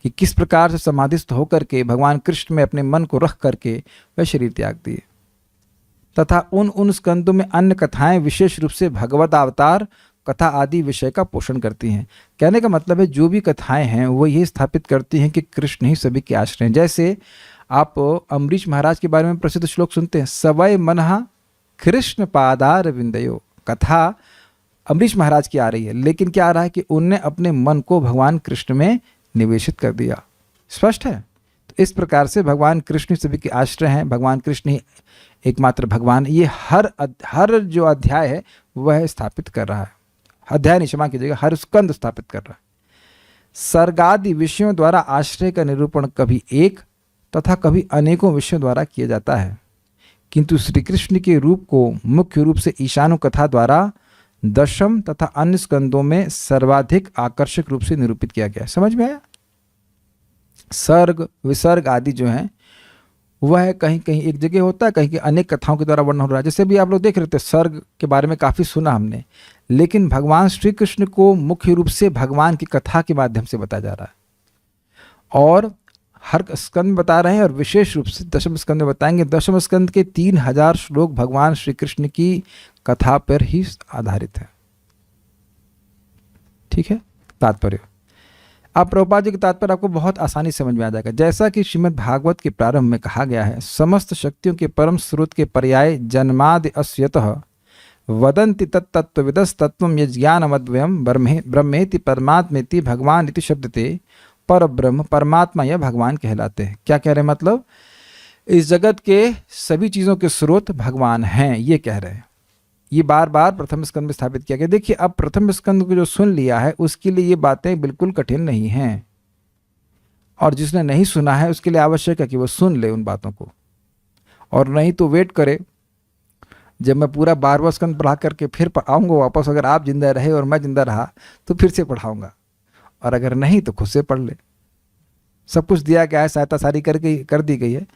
कि किस प्रकार से समाधिस्थ होकर के भगवान कृष्ण में अपने मन को रख करके वह शरीर त्याग दिए। तथा उन स्कंदों में अन्य कथाएं विशेष रूप से भगवत अवतार कथा आदि विषय का पोषण करती हैं। कहने का मतलब है जो भी कथाएं हैं वो ये स्थापित करती हैं कि कृष्ण ही सभी के आश्रय हैं। जैसे आप अम्बरीश महाराज के बारे में प्रसिद्ध श्लोक सुनते हैं, सवय मनहा कृष्ण पादार विंदयो। कथा अम्बरीश महाराज की आ रही है, लेकिन क्या आ रहा है कि उनने अपने मन को भगवान कृष्ण में निवेशित कर दिया। स्पष्ट है। तो इस प्रकार से भगवान कृष्ण सभी के आश्रय हैं, भगवान कृष्ण ही एकमात्र भगवान। ये हर जो अध्याय है वह स्थापित कर रहा है। अध्याय नहीं, क्षमा कीजिएगा, हर स्कंद स्थापित कर रहा है। सर्गादि विषयों द्वारा आश्रय का निरूपण कभी एक तथा कभी अनेकों विषयों द्वारा किया जाता है, किंतु श्री कृष्ण के रूप को मुख्य रूप से ईशानु कथा द्वारा दशम तथा अन्य स्कंदों में सर्वाधिक आकर्षक रूप से निरूपित किया गया है। समझ में आया? सर्ग विसर्ग आदि जो हैं वह कहीं कहीं एक जगह होता है, कहीं कहीं अनेक कथाओं के द्वारा वर्णन हो रहा है। जैसे भी आप लोग देख रहे थे, सर्ग के बारे में काफ़ी सुना हमने, लेकिन भगवान श्री कृष्ण को मुख्य रूप से भगवान की कथा के माध्यम से बताया जा रहा है और हर स्कंद में बता रहे हैं और विशेष रूप से दशम स्कंद में बताएंगे। दशम स्कंद के 3000 श्लोक भगवान श्री कृष्ण की कथा पर ही आधारित है। ठीक है। तात्पर्य, अब प्रभुपाद जी के तात्पर्य आपको बहुत आसानी समझ में आ जाएगा। जैसा कि श्रीमद् भागवत के प्रारंभ में कहा गया है, समस्त शक्तियों के परम स्रोत के पर्याय जन्मादि अस्यतः वदन्ति तत्तत्त्वविदस्तत्त्वं यज्ञानमद्वयम् ब्रह्मेति परमात्मेति भगवान इति शब्दते। पर ब्रह्म परमात्मा यह भगवान कहलाते हैं। क्या कह रहे हैं? मतलब इस जगत के सभी चीज़ों के स्रोत भगवान हैं, ये कह रहे हैं। ये बार बार प्रथम स्कंद में स्थापित किया गया। देखिए, अब प्रथम स्कंद को जो सुन लिया है उसके लिए ये बातें बिल्कुल कठिन नहीं हैं, और जिसने नहीं सुना है उसके लिए आवश्यक है कि वो सुन ले उन बातों को, और नहीं तो वेट करे जब मैं पूरा 12वां स्कंद पढ़ा करके फिर आऊँगा वापस। अगर आप जिंदा रहे और मैं जिंदा रहा तो फिर से पढ़ाऊँगा, और अगर नहीं तो खुद से पढ़ ले। सब कुछ दिया गया है, सहायता सारी कर दी गई है।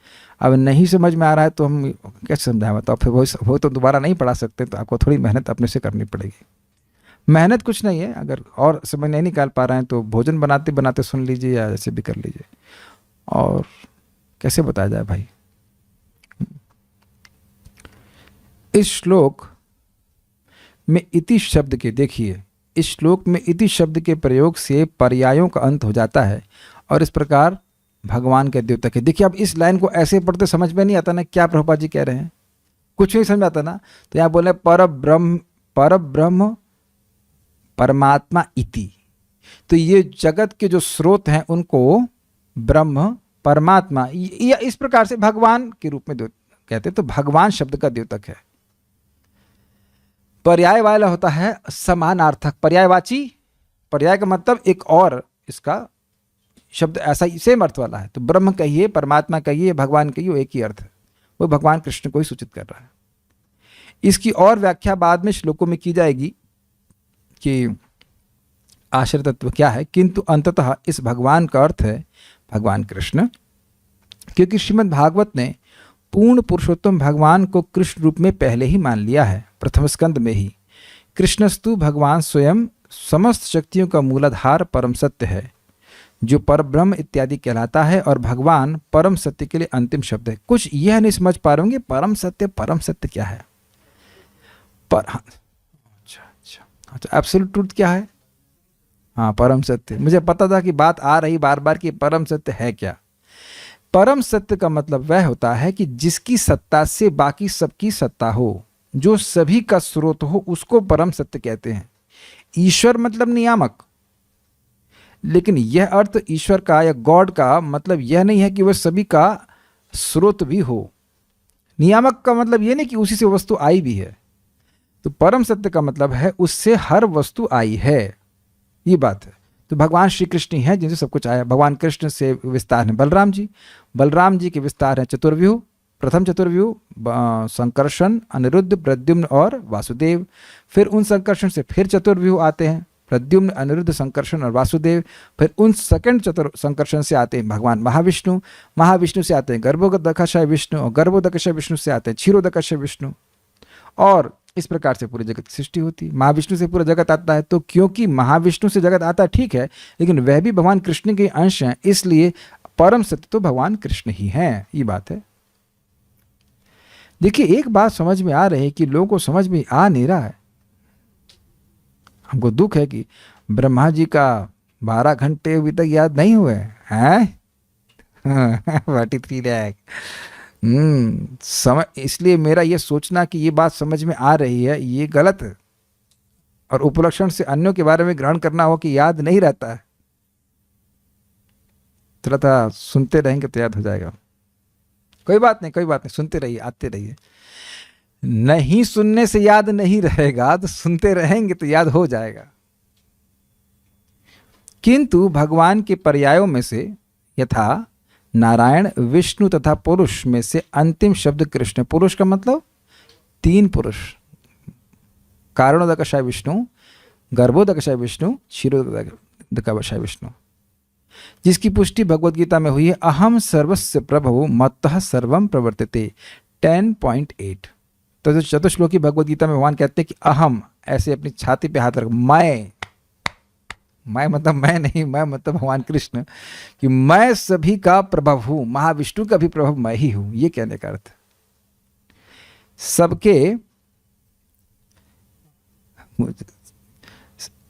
अब नहीं समझ में आ रहा है तो हम कैसे समझाएं? तो फिर वो तो दोबारा नहीं पढ़ा सकते, तो आपको थोड़ी मेहनत अपने से करनी पड़ेगी। मेहनत कुछ नहीं है, अगर और समय नहीं निकाल पा रहे हैं तो भोजन बनाते बनाते सुन लीजिए या ऐसे भी कर लीजिए। और कैसे बताया जाए भाई? इस श्लोक में इति शब्द के, देखिए इस श्लोक में इति शब्द के प्रयोग से पर्यायों का अंत हो जाता है और इस प्रकार भगवान के द्योतक है। देखिए, अब इस लाइन को ऐसे पढ़ते समझ में नहीं आता ना क्या प्रभुपाद जी कह रहे हैं, कुछ नहीं समझ में आता ना। तो यहाँ बोले पर ब्रह्म परमात्मा इति, तो ये जगत के जो स्रोत हैं उनको ब्रह्म परमात्मा या इस प्रकार से भगवान के रूप में कहते हैं। तो भगवान शब्द का द्योतक है। पर्याय वाला होता है समानार्थक, पर्यायवाची। पर्याय का मतलब एक और इसका शब्द ऐसा ही सेम अर्थ वाला है। तो ब्रह्म कहिए, परमात्मा कहिए, भगवान कहिए, वो एक ही अर्थ है। वो भगवान कृष्ण को ही सूचित कर रहा है। इसकी और व्याख्या बाद में श्लोकों में की जाएगी कि आश्रय तत्व क्या है, किंतु अंततः इस भगवान का अर्थ है भगवान कृष्ण, क्योंकि श्रीमद् भागवत ने पूर्ण पुरुषोत्तम भगवान को कृष्ण रूप में पहले ही मान लिया है, प्रथम स्कंद में ही। कृष्णस्तु भगवान स्वयं समस्त शक्तियों का मूलाधार परम सत्य है, जो परब्रह्म इत्यादि कहलाता है, और भगवान परम सत्य के लिए अंतिम शब्द है। कुछ यह नहीं समझ पा रहे होंगे परम सत्य क्या है? अच्छा, एब्सोल्यूट ट्रूथ क्या है? हाँ, परम सत्य। मुझे पता था कि बात आ रही बार बार कि परम सत्य है क्या। परम सत्य का मतलब वह होता है कि जिसकी सत्ता से बाकी सबकी सत्ता हो, जो सभी का स्रोत हो, उसको परम सत्य कहते हैं। ईश्वर मतलब नियामक, लेकिन यह अर्थ ईश्वर का या गॉड का मतलब यह नहीं है कि वह सभी का स्रोत भी हो। नियामक का मतलब यह नहीं कि उसी से वस्तु आई भी है। तो परम सत्य का मतलब है उससे हर वस्तु आई है, ये बात है। तो भगवान श्री कृष्ण ही हैं जिनसे सब कुछ आया। भगवान कृष्ण से विस्तार है बलराम जी, बलराम जी के विस्तार है चतुर्व्यूह, प्रथम चतुर्व्यूह संकर्षण, अनिरुद्ध, प्रद्युम्न और वासुदेव। फिर उन संकर्षण से फिर चतुर्व्यूह आते हैं, प्रद्युम्न, अनिरुद्ध, संकर्षण और वासुदेव। फिर उन सेकंड चतुर संकर्षण से आते हैं भगवान महाविष्णु, महाविष्णु से आते हैं गर्भोदकशय विष्णु, और गर्भोदकशय विष्णु से आते हैं क्षीरोदकशय विष्णु। और इस प्रकार से पूरी जगत की सृष्टि होती है। महाविष्णु से पूरा जगत आता है, तो क्योंकि महाविष्णु से जगत आता है ठीक है, लेकिन वह भी भगवान कृष्ण के अंश हैं, इसलिए परम सत्य तो भगवान कृष्ण ही हैं, ये बात है। देखिए एक बात समझ में आ रही है कि लोगों को समझ में आ नहीं रहा है। हमको दुख है कि ब्रह्मा जी का 12 घंटे अभी तक याद नहीं हुए हैं। 43 लाख समझ, इसलिए मेरा ये सोचना कि ये बात समझ में आ रही है ये गलत है। और उपलक्षण से अन्यों के बारे में ग्रहण करना हो कि याद नहीं रहता है, थोड़ा थोड़ा सुनते रहेंगे तो याद हो जाएगा। कोई बात नहीं, कोई बात नहीं, सुनते रहिए, आते रहिए। नहीं सुनने से याद नहीं रहेगा तो सुनते रहेंगे तो याद हो जाएगा। किंतु भगवान के पर्यायों में से यथा नारायण, विष्णु तथा पुरुष में से अंतिम शब्द कृष्ण। पुरुष का मतलब 3 पुरुष, कारणोदकशय विष्णु, गर्भोदकशय विष्णु, क्षीरोदकशय विष्णु, जिसकी पुष्टि भगवद गीता में हुई है। अहम सर्वस्य प्रभु मत्तः सर्वम प्रवर्तते 10.8। तो जो चतुश्लोकी भगवद गीता में भगवान कहते हैं कि अहम, ऐसे अपनी छाती पे हाथ रख, मैं मतलब मैं नहीं, मैं मतलब भगवान कृष्ण, कि मैं सभी का प्रभव हूं, महाविष्णु का भी प्रभव मैं ही हूं, ये कहने का अर्थ। सबके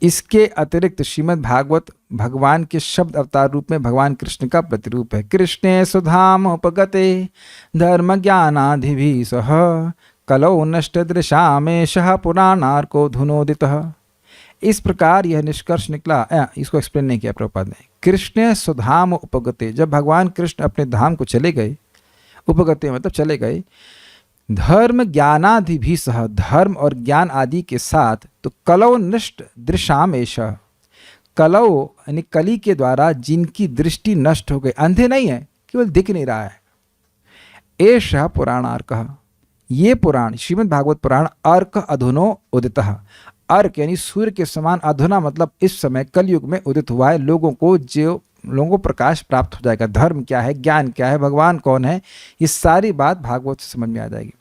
इसके अतिरिक्त श्रीमद् भागवत भगवान के शब्द अवतार रूप में भगवान कृष्ण का प्रतिरूप है। कृष्णे सुधाम उपगते धर्म ज्ञानाधिभि सह कलौ नष्ट दृशामेशः पुराणार्को धुनोदितः। इस प्रकार यह निष्कर्ष निकला, इसको एक्सप्लेन नहीं किया प्रभुपाद ने। कृष्ण सुधाम उपगते, जब भगवान कृष्ण अपने धाम को चले गए, उपगते मतलब चले गए, धर्म ज्ञानादि भी सह, धर्म और ज्ञान आदि के साथ, तो कलौ नष्ट दृशाम एषः, कलौ यानी कली के द्वारा जिनकी दृष्टि नष्ट हो गई, अंधे नहीं है, केवल दिख नहीं रहा है, एषः पुराणार्कः, ये पुराण श्रीमद् भागवत पुराण, अर्क अधुनो उदितः, अर्क यानी सूर्य के समान, अधुना मतलब इस समय कलयुग में उदित हुआ है। लोगों को प्रकाश प्राप्त हो जाएगा। धर्म क्या है, ज्ञान क्या है, भगवान कौन है, ये सारी बात भागवत से समझ में आ जाएगी।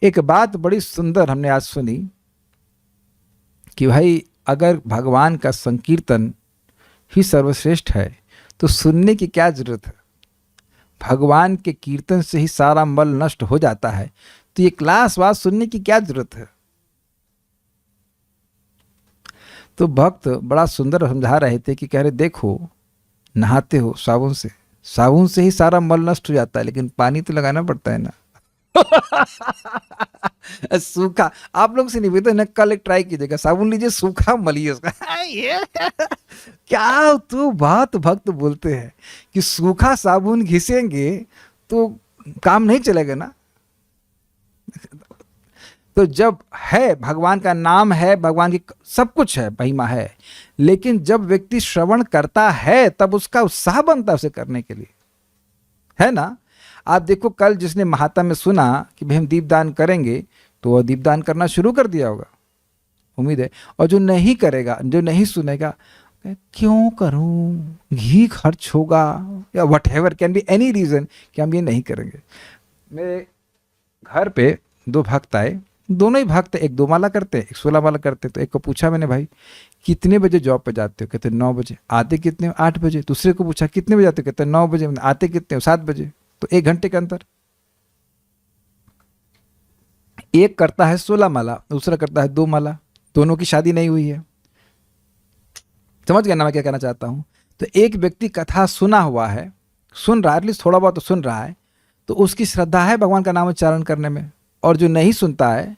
एक बात बड़ी सुंदर हमने आज सुनी कि भाई अगर भगवान का संकीर्तन ही सर्वश्रेष्ठ है तो सुनने की क्या जरूरत है। भगवान के कीर्तन से ही सारा मल नष्ट हो जाता है, तो ये क्लास बात सुनने की क्या जरूरत है। तो भक्त बड़ा सुंदर समझा रहे थे कि कह रहे देखो, नहाते हो साबुन से, साबुन से ही सारा मल नष्ट हो जाता है, लेकिन पानी तो लगाना पड़ता है ना। सूखा, आप लोग से निवेदन है कल एक ट्राई कीजिएगा, साबुन लीजिए, सूखा मलिए उसका। ये क्या तो बात भक्त बोलते हैं कि सूखा साबुन घिसेंगे तो काम नहीं चलेगा ना। तो जब है, भगवान का नाम है, भगवान की सब कुछ है, महिमा है, लेकिन जब व्यक्ति श्रवण करता है तब उसका उत्साह बनता है उसे करने के लिए, है ना। आप देखो कल जिसने महात्मा में सुना कि भाई हम दीपदान करेंगे, तो वह दीपदान करना शुरू कर दिया होगा, उम्मीद है। और जो नहीं करेगा, जो नहीं सुनेगा, क्यों करूं, घी खर्च होगा, या whatever can be any reason कि हम ये नहीं करेंगे। मेरे घर पे 2 भक्त आए, दोनों ही भक्त, एक 2 माला करते, एक 16 माला करते। तो एक को पूछा मैंने, भाई कितने बजे जॉब पे जाते हो, कहते 9 बजे। आते कितने, 8 बजे। दूसरे को पूछा कितने बजे आते हो, कहते 9 बजे। आते कितने हो, 7 बजे। तो 1 घंटे का अंतर। एक करता है 16 माला, दूसरा करता है 2 माला, दोनों की शादी नहीं हुई है। समझ गया ना मैं क्या कहना चाहता हूं। तो एक व्यक्ति कथा सुना हुआ है, सुन रहा है, एटलीस्ट थोड़ा बहुत तो सुन रहा है, तो उसकी श्रद्धा है भगवान का नाम उच्चारण करने में। और जो नहीं सुनता है,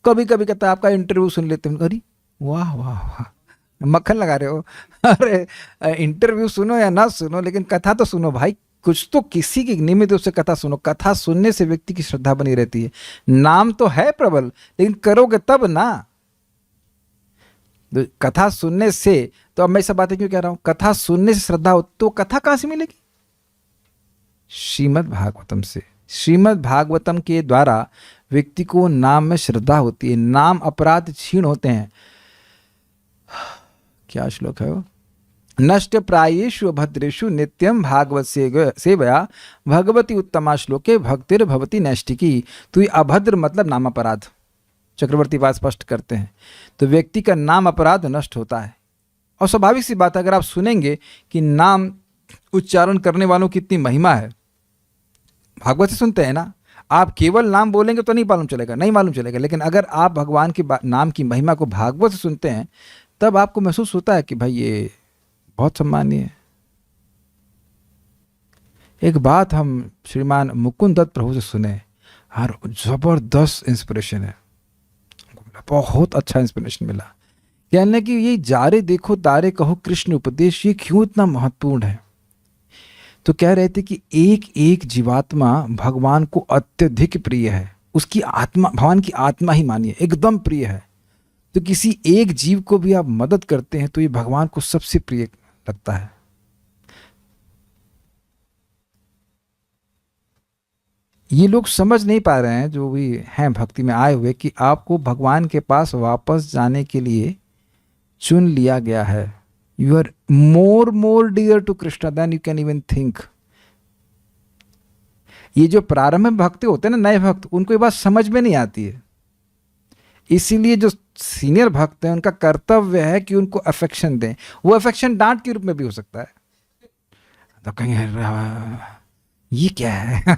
कभी कभी कहता है आपका इंटरव्यू सुन लेते हैं, अरे वाह वाह वाह, मक्खन लगा रहे हो। अरे इंटरव्यू सुनो या ना सुनो, लेकिन कथा तो सुनो भाई, कुछ तो किसी की निमित्त उससे कथा सुनो। कथा सुनने से व्यक्ति की श्रद्धा बनी रहती है। नाम तो है प्रबल, लेकिन करोगे तब ना। तो कथा सुनने से, तो अब मैं सब बातें क्यों कह रहा हूं, कथा सुनने से श्रद्धा हो तो कथा कहां से मिलेगी? श्रीमद् भागवतम से। श्रीमद् भागवतम के द्वारा व्यक्ति को नाम में श्रद्धा होती है, नाम अपराध क्षीण होते हैं। क्या श्लोक है वो? नष्ट प्रायेषु भद्रेषु नित्यम भागवत सेवया भगवती उत्तमा श्लोके भक्तिर भवती नैष्टिकी। तो ये अभद्र मतलब नाम अपराध, चक्रवर्ती बात स्पष्ट करते हैं। तो व्यक्ति का नाम अपराध नष्ट होता है। और स्वाभाविक सी बात है, अगर आप सुनेंगे कि नाम उच्चारण करने वालों की इतनी महिमा है, भागवत से सुनते हैं ना, आप केवल नाम बोलेंगे तो नहीं मालूम चलेगा, नहीं मालूम चलेगा। लेकिन अगर आप भगवान के नाम की महिमा को भागवत से सुनते हैं, तब आपको महसूस होता है कि भाई ये बहुत सम्मानीय है। एक बात हम श्रीमान मुकुंद दत्त प्रभु से सुने और जबरदस्त इंस्पिरेशन है, बहुत अच्छा इंस्पिरेशन मिला। कहने कि ये जारे देखो तारे कहो कृष्ण उपदेश, ये क्यों इतना महत्वपूर्ण है? तो कह रहे थे कि एक एक जीवात्मा भगवान को अत्यधिक प्रिय है। उसकी आत्मा, भगवान की आत्मा ही मानिए, एकदम प्रिय है। तो किसी एक जीव को भी आप मदद करते हैं तो ये भगवान को सबसे प्रिय लगता है। ये लोग समझ नहीं पा रहे हैं, जो भी हैं भक्ति में आए हुए, कि आपको भगवान के पास वापस जाने के लिए चुन लिया गया है। You are more dear to Krishna than you can even think. ये जो प्रारंभ में भक्त होते हैं ना, नए भक्त, उनको ये बात समझ में नहीं आती है। इसीलिए जो सीनियर भक्त हैं उनका कर्तव्य है कि उनको अफेक्शन दें। वो अफेक्शन डांट के रूप में भी हो सकता है। तो कहेंगे ये क्या है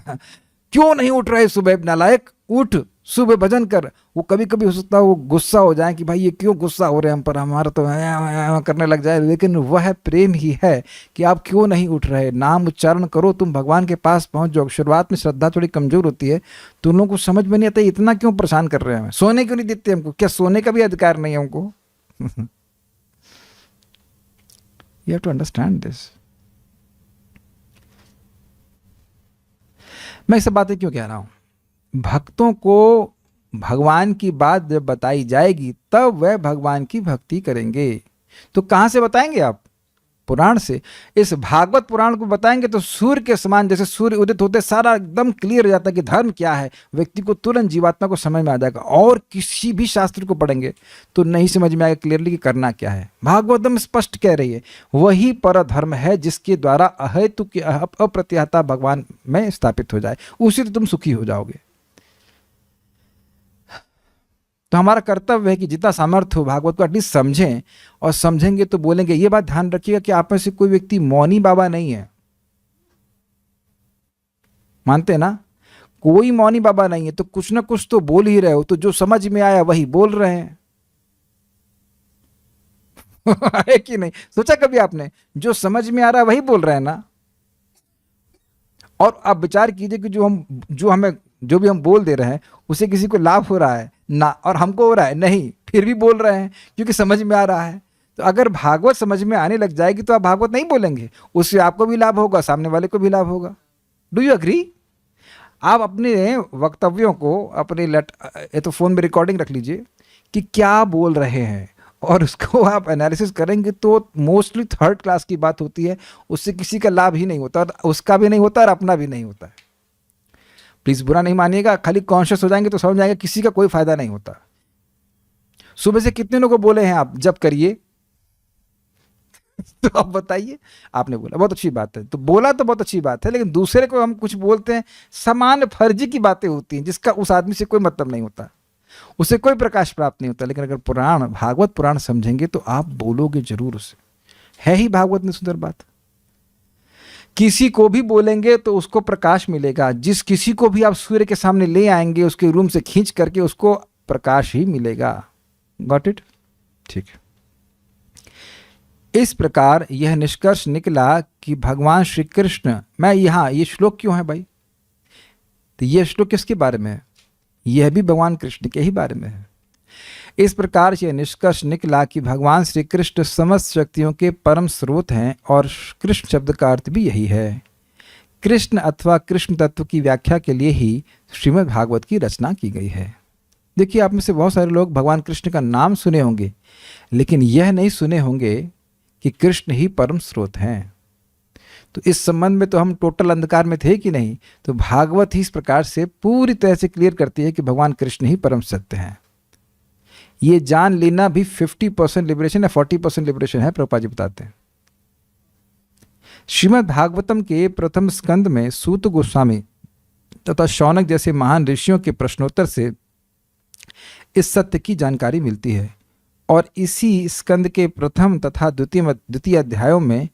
क्यों नहीं उठ रहे सुबह, नालायक उठ, सुबह भजन कर। वो कभी कभी हो सकता है वो गुस्सा हो जाए कि भाई ये क्यों गुस्सा हो रहे हैं हम पर, हमारा तो करने लग जाए। लेकिन वह प्रेम ही है कि आप क्यों नहीं उठ रहे, नाम उच्चारण करो, तुम भगवान के पास पहुंच जाओ। शुरुआत में श्रद्धा थोड़ी कमजोर होती है तो उन लोगों को समझ में नहीं आता इतना क्यों परेशान कर रहे हैं हमें, सोने क्यों नहीं देते हमको, क्या सोने का भी अधिकार नहीं है हमको? You have to understand this. मैं ये सब बातें क्यों कह रहा हूं? भक्तों को भगवान की बात जब बताई जाएगी तब वह भगवान की भक्ति करेंगे। तो कहां से बताएंगे आप? पुराण से। इस भागवत पुराण को बताएंगे तो सूर्य के समान, जैसे सूर्य उदित होते सारा एकदम क्लियर हो जाता है कि धर्म क्या है, व्यक्ति को तुरंत जीवात्मा को समझ में आ जाएगा। और किसी भी शास्त्र को पढ़ेंगे तो नहीं समझ में आएगा क्लियरली कि करना क्या है। भागवतम स्पष्ट कह रही है वही पर धर्म है जिसके द्वारा अहेतु की अप्रतिहता भगवान में स्थापित हो जाए, उसी से तुम सुखी हो जाओगे। तो हमारा कर्तव्य है कि जितना सामर्थ्य हो भागवत को एटलीस्ट समझें, और समझेंगे तो बोलेंगे। ये बात ध्यान रखिएगा कि आप में से कोई व्यक्ति मौनी बाबा नहीं है, मानते हैं ना? कोई मौनी बाबा नहीं है, तो कुछ ना कुछ तो बोल ही रहे हो। तो जो समझ में आया वही बोल रहे हैं। है कि नहीं? सोचा कभी आपने? जो समझ में आ रहा है वही बोल रहे हैं ना। और आप विचार कीजिए कि जो भी हम बोल दे रहे हैं उसे किसी को लाभ हो रहा है ना, और हमको हो रहा है नहीं, फिर भी बोल रहे हैं क्योंकि समझ में आ रहा है। तो अगर भागवत समझ में आने लग जाएगी तो आप भागवत नहीं बोलेंगे, उससे आपको भी लाभ होगा, सामने वाले को भी लाभ होगा। Do you agree? आप अपने वक्तव्यों को अपने ये तो फोन में रिकॉर्डिंग रख लीजिए कि क्या बोल रहे हैं, और उसको आप एनालिसिस करेंगे तो मोस्टली थर्ड क्लास की बात होती है। उससे किसी का लाभ ही नहीं होता, उसका भी नहीं होता और अपना भी नहीं होता है। प्लीज बुरा नहीं मानिएगा, खाली कॉन्शियस हो जाएंगे तो समझ जाएंगे किसी का कोई फायदा नहीं होता। सुबह से कितने लोगों को बोले हैं आप जब करिए? तो आप बताइए। आपने बोला, बहुत अच्छी बात है, तो बोला तो बहुत अच्छी बात है, लेकिन दूसरे को हम कुछ बोलते हैं, समान फर्जी की बातें होती हैं जिसका उस आदमी से कोई मतलब नहीं होता, उसे कोई प्रकाश प्राप्त नहीं होता। लेकिन अगर पुराण, भागवत पुराण समझेंगे तो आप बोलोगे जरूर उसे। है ही भागवत में सुंदर बात। किसी को भी बोलेंगे तो उसको प्रकाश मिलेगा। जिस किसी को भी आप सूर्य के सामने ले आएंगे उसके रूम से खींच करके उसको प्रकाश ही मिलेगा। Got it? ठीक है। इस प्रकार यह निष्कर्ष निकला कि भगवान श्री कृष्ण, मैं ये श्लोक क्यों है भाई? तो यह श्लोक किसके बारे में है? यह भी भगवान कृष्ण के ही बारे में है। इस प्रकार यह निष्कर्ष निकला कि भगवान श्री कृष्ण समस्त शक्तियों के परम स्रोत हैं, और कृष्ण शब्द का अर्थ भी यही है। कृष्ण अथवा कृष्ण तत्व की व्याख्या के लिए ही श्रीमद् भागवत की रचना की गई है। देखिए, आप में से बहुत सारे लोग भगवान कृष्ण का नाम सुने होंगे, लेकिन यह नहीं सुने होंगे कि कृष्ण ही परम स्रोत हैं। तो इस संबंध में तो हम टोटल अंधकार में थे कि नहीं। तो भागवत ही इस प्रकार से पूरी तरह से क्लियर करती है कि भगवान कृष्ण ही परम सत्य हैं। ये जान लेना भी 50% लिबरेशन या 40% लिबरेशन है, प्रभुपाद जी बताते हैं। श्रीमद् भागवतम के प्रथम स्कंद में सूत गोस्वामी तथा शौनक जैसे महान ऋषियों के प्रश्नोत्तर से इस सत्य की जानकारी मिलती है, और इसी स्कंद के प्रथम तथा द्वितीय अध्यायों में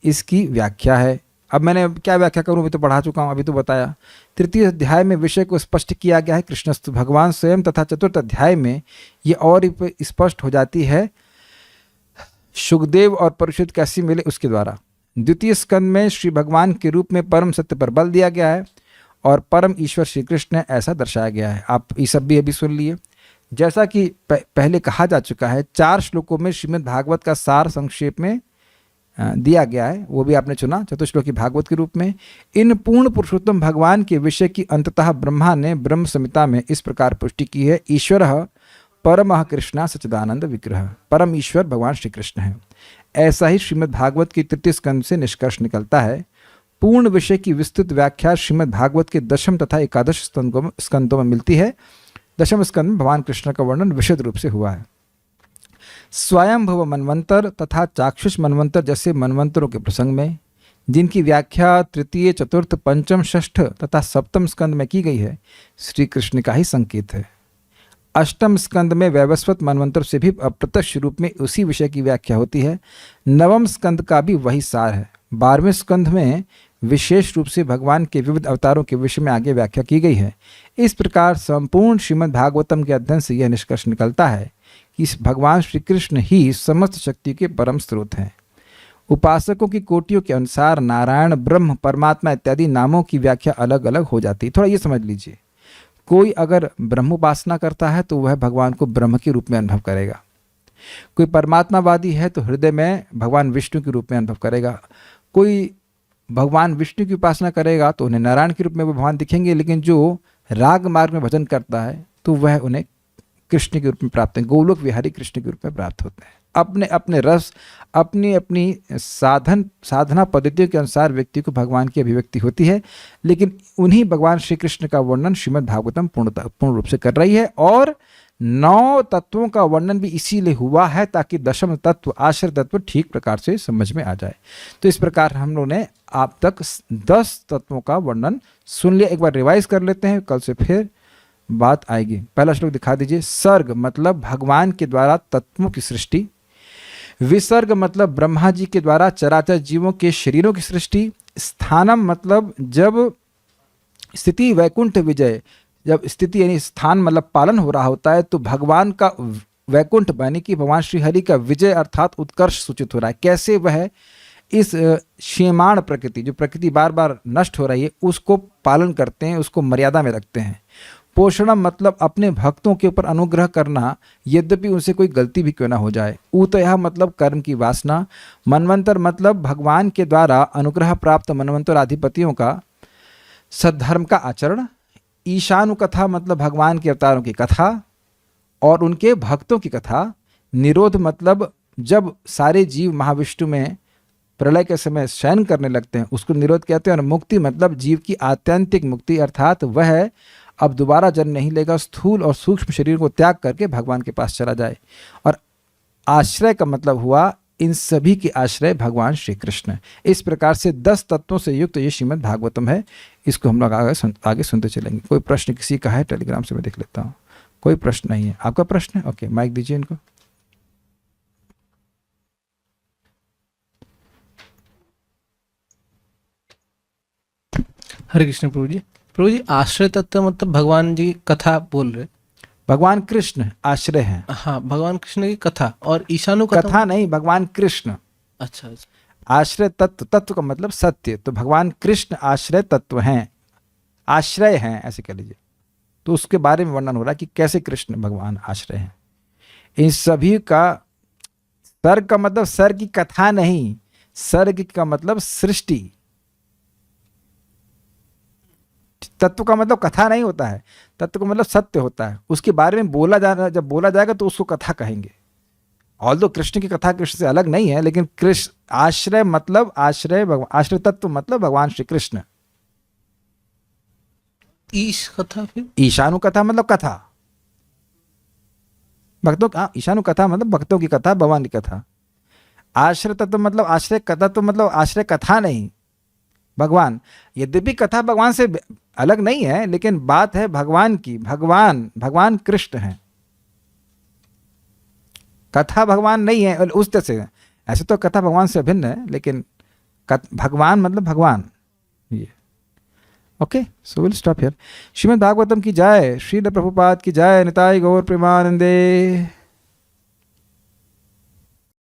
इसकी व्याख्या है। अब मैंने क्या व्याख्या करूं, अभी तो पढ़ा चुका हूं, अभी तो बताया। तृतीय अध्याय में विषय को स्पष्ट किया गया है कृष्णस्तु भगवान स्वयं, तथा चतुर्थ अध्याय में ये और स्पष्ट हो जाती है सुखदेव और परीक्षित कैसे मिले उसके द्वारा। द्वितीय स्कंद में श्री भगवान के रूप में परम सत्य पर बल दिया गया है और परम ईश्वर श्री कृष्ण है, ऐसा दर्शाया गया है। आप ये सब भी अभी सुन लिए। जैसा कि पहले कहा जा चुका है, 4 श्लोकों में श्रीमद् भागवत का सार संक्षेप में दिया गया है, वो भी आपने चुना चतुश्लोकी भागवत के रूप में। इन पूर्ण पुरुषोत्तम भगवान के विषय की अंततः ब्रह्मा ने ब्रह्म संहिता में इस प्रकार पुष्टि की है, ईश्वरः परमः कृष्णा सच्चिदानंद विग्रह, परम ईश्वर भगवान श्री कृष्ण है। ऐसा ही श्रीमद् भागवत की तृतीय स्कंद से निष्कर्ष निकलता है। पूर्ण विषय की विस्तृत व्याख्या श्रीमद् भागवत के दशम तथा एकादश स्कंदों में मिलती है। दशम स्कंद में भगवान कृष्ण का वर्णन विशद रूप से हुआ है। स्वयंभव मनवंतर तथा चाक्षुष मनवंतर जैसे मनवंतरों के प्रसंग में, जिनकी व्याख्या तृतीय, चतुर्थ, पंचम, षष्ठ तथा सप्तम स्कंद में की गई है, श्री कृष्ण का ही संकेत है। अष्टम स्कंद में वैवस्वत मनवंतर से भी अप्रत्यक्ष रूप में उसी विषय की व्याख्या होती है। नवम स्कंद का भी वही सार है। 12वें स्कंद में विशेष रूप से भगवान के विविध अवतारों के विषय में आगे व्याख्या की गई है। इस प्रकार संपूर्ण श्रीमद् भागवतम के अध्ययन से यह निष्कर्ष निकलता है कि भगवान श्री कृष्ण ही समस्त शक्ति के परम स्रोत हैं। उपासकों की कोटियों के अनुसार नारायण, ब्रह्म, परमात्मा इत्यादि नामों की व्याख्या अलग अलग हो जाती है। थोड़ा ये समझ लीजिए, कोई अगर ब्रह्म उपासना करता है तो वह भगवान को ब्रह्म के रूप में अनुभव करेगा। कोई परमात्मावादी है तो हृदय में भगवान विष्णु के रूप में अनुभव करेगा। कोई भगवान विष्णु की उपासना करेगा तो उन्हें नारायण के रूप में वो भगवान दिखेंगे, लेकिन जो राग मार्ग में भजन करता है तो वह उन्हें कृष्ण के रूप में प्राप्त है, गोलोक विहारी कृष्ण के रूप में प्राप्त होते हैं। अपने अपने रस, अपनी अपनी साधना पद्धतियों के अनुसार व्यक्ति को भगवान की अभिव्यक्ति होती है, लेकिन उन्हीं भगवान श्री कृष्ण का वर्णन श्रीमद् भागवतम पूर्ण रूप से कर रही है। और 9 तत्वों का वर्णन भी इसीलिए हुआ है ताकि दशम तत्व, आश्रय तत्व ठीक प्रकार से समझ में आ जाए। तो इस प्रकार हम लोगों ने आप तक 10 तत्वों का वर्णन सुन लिया। एक बार रिवाइज कर लेते हैं, कल से फिर बात आएगी। पहला श्लोक दिखा दीजिए। सर्ग मतलब भगवान के द्वारा तत्वों की सृष्टि। विसर्ग मतलब ब्रह्मा जी के द्वारा चराचर जीवों के शरीरों की सृष्टि। स्थानम मतलब जब स्थिति वैकुंठ विजय, जब स्थिति यानी स्थान मतलब पालन हो रहा होता है तो भगवान का वैकुंठ यानी कि भगवान श्री हरि का विजय अर्थात उत्कर्ष सूचित हो रहा है। कैसे वह इस क्षेमाण प्रकृति, जो प्रकृति बार बार नष्ट हो रही है, उसको पालन करते हैं, उसको मर्यादा में रखते हैं। पोषणम मतलब अपने भक्तों के ऊपर अनुग्रह करना, यद्यपि उनसे कोई गलती भी क्यों ना हो जाए। ऊतयः मतलब कर्म की वासना। मनवंतर मतलब भगवान के द्वारा अनुग्रह प्राप्त मनवंतर अधिपतियों का सद्धर्म का आचरण। ईशानुकथा मतलब भगवान के अवतारों की कथा और उनके भक्तों की कथा। निरोध मतलब जब सारे जीव महाविष्णु में प्रलय के समय शयन करने लगते हैं उसको निरोध कहते हैं। और मुक्ति मतलब जीव की आत्यंतिक मुक्ति, अर्थात वह अब दोबारा जन्म नहीं लेगा, स्थूल और सूक्ष्म शरीर को त्याग करके भगवान के पास चला जाए। और आश्रय का मतलब हुआ इन सभी के आश्रय भगवान श्री कृष्ण। इस प्रकार से 10 तत्वों से युक्त ये श्रीमद् भागवतम है। इसको हम लोग आगे सुनते चलेंगे। कोई प्रश्न किसी का है? टेलीग्राम से मैं देख लेता हूँ। कोई प्रश्न नहीं है? आपका प्रश्न है? ओके, माइक दीजिए इनको। हरे कृष्ण प्रभु जी। प्रभु जी, आश्रय तत्व मतलब भगवान जी की कथा बोल रहे? भगवान कृष्ण आश्रय हैं। हाँ, भगवान कृष्ण की कथा। और ईशानु कथा नहीं, भगवान कृष्ण। अच्छा। आश्रय तत्व, तत्व का मतलब सत्य, तो भगवान कृष्ण आश्रय तत्व हैं, आश्रय हैं, ऐसे कह लीजिए। तो उसके बारे में वर्णन हो रहा है कि कैसे कृष्ण भगवान आश्रय हैं। इन सभी का सर्ग का मतलब सर्ग की कथा नहीं, सर्ग का मतलब सृष्टि। तत्व का मतलब कथा नहीं होता है, तत्व का मतलब सत्य होता है। उसके बारे में बोला जा जब बोला जाएगा तो उसको कथा कहेंगे। ऑल्दो कृष्ण की कथा कृष्ण से अलग नहीं है, लेकिन कृष्ण आश्रय मतलब आश्रय भगवान, आश्रय तत्व मतलब भगवान श्री कृष्ण। ईश कथा फिर ईशानु कथा मतलब कथा, भक्तों का ईशानु कथा मतलब भक्तों की कथा, भगवान की कथा। आश्रय तत्व मतलब आश्रय कथा, तो मतलब आश्रय कथा नहीं, भगवान। यद्यपि कथा भगवान से अलग नहीं है, लेकिन बात है भगवान की। भगवान कृष्ण है, कथा भगवान नहीं है। उस तरह से ऐसे तो कथा भगवान से अभिन्न है, लेकिन भगवान मतलब भगवान। ये okay, so will stop here. Shrimad Bhagavatam की जय, श्रील प्रभुपाद की जय, निताई गौर प्रेमानंदे।